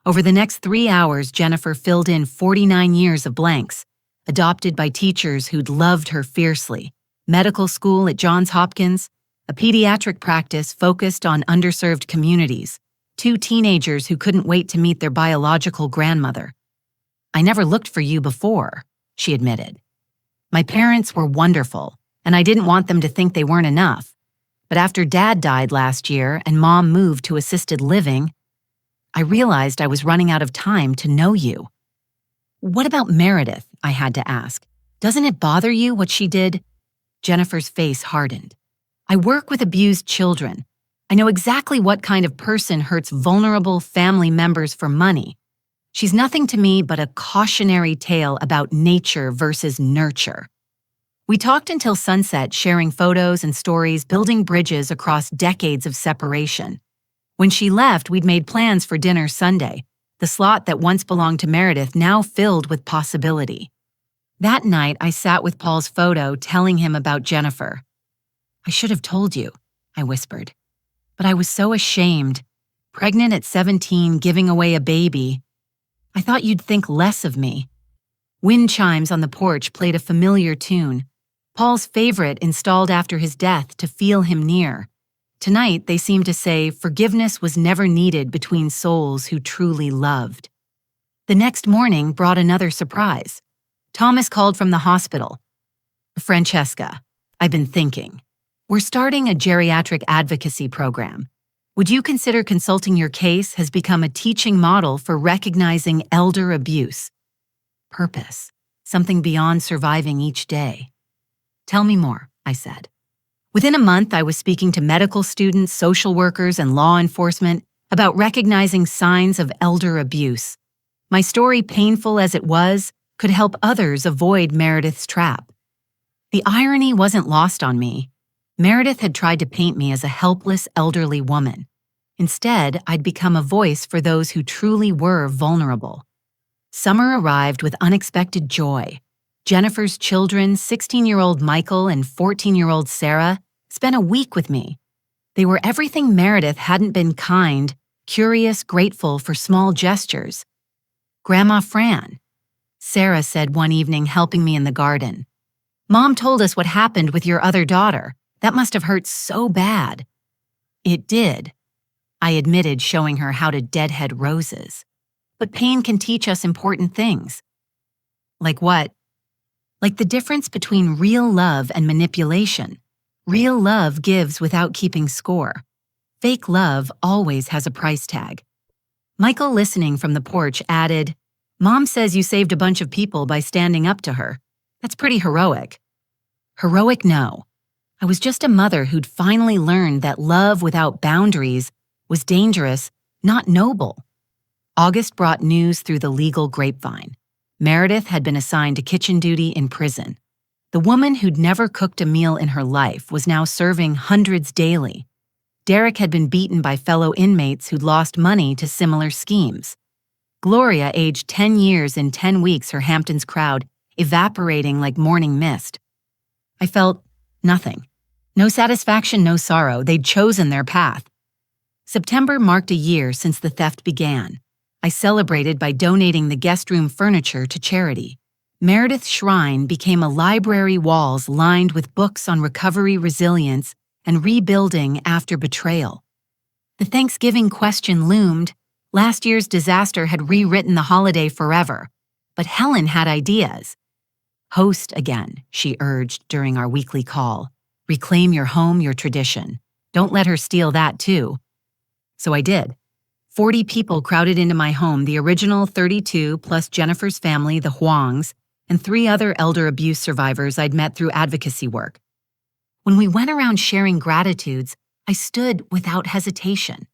Over the next 3 hours, Jennifer filled in 49 years of blanks. Adopted by teachers who'd loved her fiercely. Medical school at Johns Hopkins. A pediatric practice focused on underserved communities. 2 teenagers who couldn't wait to meet their biological grandmother. "I never looked for you before," she admitted. "My parents were wonderful, and I didn't want them to think they weren't enough. But after Dad died last year and Mom moved to assisted living, I realized I was running out of time to know you." "What about Meredith?" I had to ask. "Doesn't it bother you what she did?" Jennifer's face hardened. "I work with abused children. I know exactly what kind of person hurts vulnerable family members for money. She's nothing to me but a cautionary tale about nature versus nurture." We talked until sunset, sharing photos and stories, building bridges across decades of separation. When she left, we'd made plans for dinner Sunday, the slot that once belonged to Meredith now filled with possibility. That night, I sat with Paul's photo, telling him about Jennifer. "I should have told you," I whispered. "But I was so ashamed. Pregnant at 17, giving away a baby. I thought you'd think less of me." Wind chimes on the porch played a familiar tune. Paul's favorite installed after his death to feel him near. Tonight, they seemed to say forgiveness was never needed between souls who truly loved. The next morning brought another surprise. Thomas called from the hospital. "Francesca, I've been thinking. We're starting a geriatric advocacy program. Would you consider consulting your case has become a teaching model for recognizing elder abuse? Purpose, something beyond surviving each day." "Tell me more," I said. Within a month, I was speaking to medical students, social workers, and law enforcement about recognizing signs of elder abuse. My story, painful as it was, could help others avoid Meredith's trap. The irony wasn't lost on me. Meredith had tried to paint me as a helpless, elderly woman. Instead, I'd become a voice for those who truly were vulnerable. Summer arrived with unexpected joy. Jennifer's children, 16-year-old Michael and 14-year-old Sarah, spent a week with me. They were everything Meredith hadn't been: kind, curious, grateful for small gestures. "Grandma Fran," Sarah said one evening, helping me in the garden. "Mom told us what happened with your other daughter. That must have hurt so bad." "It did," I admitted, showing her how to deadhead roses. "But pain can teach us important things." "Like what?" "Like the difference between real love and manipulation. Real love gives without keeping score. Fake love always has a price tag." Michael, listening from the porch, added, "Mom says you saved a bunch of people by standing up to her. That's pretty heroic." Heroic, no. I was just a mother who'd finally learned that love without boundaries was dangerous, not noble. August brought news through the legal grapevine. Meredith had been assigned to kitchen duty in prison. The woman who'd never cooked a meal in her life was now serving hundreds daily. Derek had been beaten by fellow inmates who'd lost money to similar schemes. Gloria, aged 10 years in 10 weeks, her Hamptons crowd, evaporating like morning mist. I felt nothing. No satisfaction, no sorrow. They'd chosen their path. September marked a year since the theft began. I celebrated by donating the guest room furniture to charity. Meredith's shrine became a library, walls lined with books on recovery, resilience, and rebuilding after betrayal. The Thanksgiving question loomed. Last year's disaster had rewritten the holiday forever, but Helen had ideas. "Host again," she urged during our weekly call. "Reclaim your home, your tradition. Don't let her steal that too." So I did. 40 people crowded into my home, the original 32 plus Jennifer's family, the Huangs, and 3 other elder abuse survivors I'd met through advocacy work. When we went around sharing gratitudes, I stood without hesitation.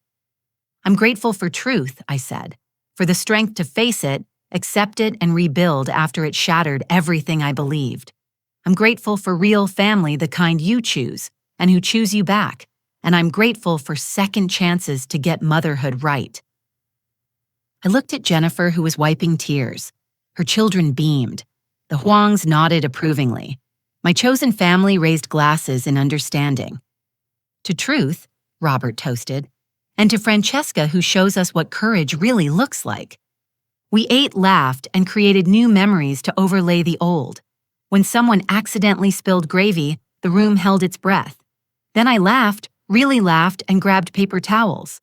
"I'm grateful for truth," I said, "for the strength to face it, accept it, and rebuild after it shattered everything I believed. I'm grateful for real family, the kind you choose, and who choose you back. And I'm grateful for second chances to get motherhood right." I looked at Jennifer, who was wiping tears. Her children beamed. The Huangs nodded approvingly. My chosen family raised glasses in understanding. "To truth," Robert toasted, "and to Francesca, who shows us what courage really looks like." We ate, laughed, and created new memories to overlay the old. When someone accidentally spilled gravy, the room held its breath. Then I laughed, really laughed, and grabbed paper towels.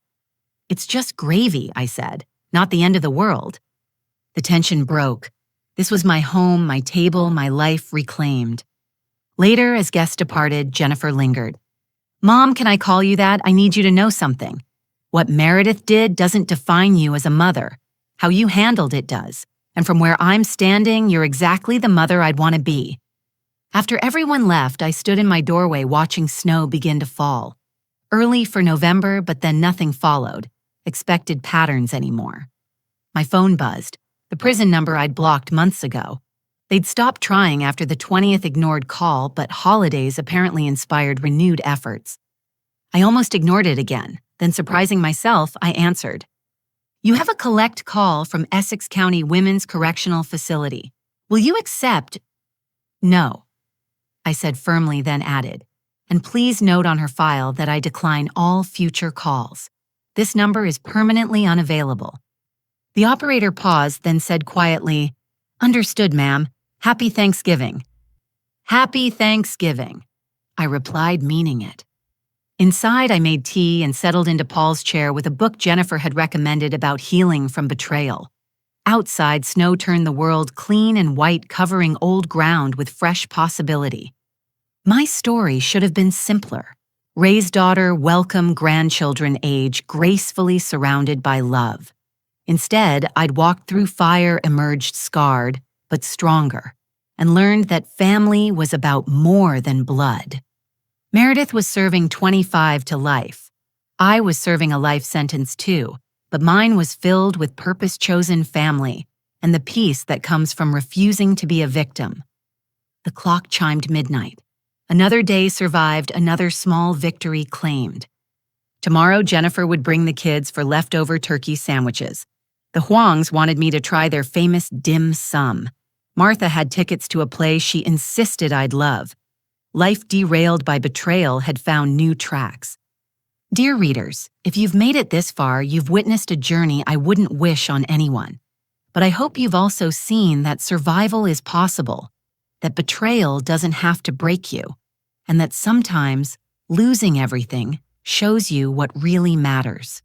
"It's just gravy," I said, "not the end of the world." The tension broke. This was my home, my table, my life reclaimed. Later, as guests departed, Jennifer lingered. "Mom, can I call you that? I need you to know something. What Meredith did doesn't define you as a mother. How you handled it does. And from where I'm standing, you're exactly the mother I'd want to be." After everyone left, I stood in my doorway watching snow begin to fall. Early for November, but then nothing followed. Expected patterns anymore. My phone buzzed. The prison number I'd blocked months ago. They'd stopped trying after the 20th ignored call, but holidays apparently inspired renewed efforts. I almost ignored it again. Then, surprising myself, I answered. "You have a collect call from Essex County Women's Correctional Facility. Will you accept?" "No," I said firmly, then added, "And please note on her file that I decline all future calls. This number is permanently unavailable." The operator paused, then said quietly, "Understood, ma'am. Happy Thanksgiving." "Happy Thanksgiving," I replied, meaning it. Inside, I made tea and settled into Paul's chair with a book Jennifer had recommended about healing from betrayal. Outside, snow turned the world clean and white, covering old ground with fresh possibility. My story should have been simpler. Raise daughter, welcome grandchildren age, gracefully surrounded by love. Instead, I'd walked through fire, emerged scarred, but stronger, and learned that family was about more than blood. Meredith was serving 25 to life. I was serving a life sentence too, but mine was filled with purpose-chosen family and the peace that comes from refusing to be a victim. The clock chimed midnight. Another day survived, another small victory claimed. Tomorrow, Jennifer would bring the kids for leftover turkey sandwiches. The Huangs wanted me to try their famous dim sum. Martha had tickets to a play she insisted I'd love. Life derailed by betrayal had found new tracks. Dear readers, if you've made it this far, you've witnessed a journey I wouldn't wish on anyone. But I hope you've also seen that survival is possible, that betrayal doesn't have to break you, and that sometimes losing everything shows you what really matters.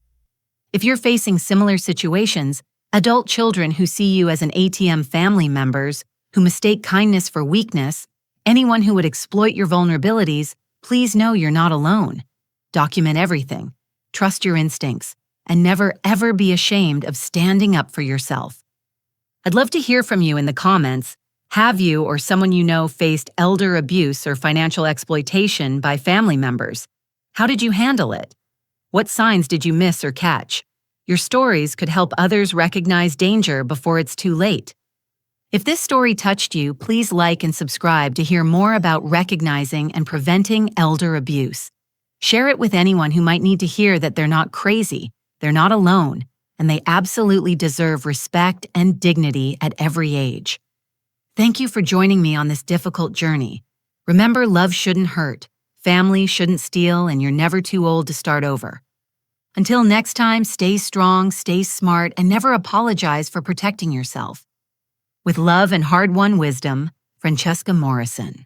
If you're facing similar situations, adult children who see you as an ATM family members, who mistake kindness for weakness, anyone who would exploit your vulnerabilities, please know you're not alone. Document everything, trust your instincts, and never ever be ashamed of standing up for yourself. I'd love to hear from you in the comments. Have you or someone you know faced elder abuse or financial exploitation by family members? How did you handle it? What signs did you miss or catch? Your stories could help others recognize danger before it's too late. If this story touched you, please like and subscribe to hear more about recognizing and preventing elder abuse. Share it with anyone who might need to hear that they're not crazy, they're not alone, and they absolutely deserve respect and dignity at every age. Thank you for joining me on this difficult journey. Remember, love shouldn't hurt, family shouldn't steal, and you're never too old to start over. Until next time, stay strong, stay smart, and never apologize for protecting yourself. With love and hard-won wisdom, Francesca Morrison.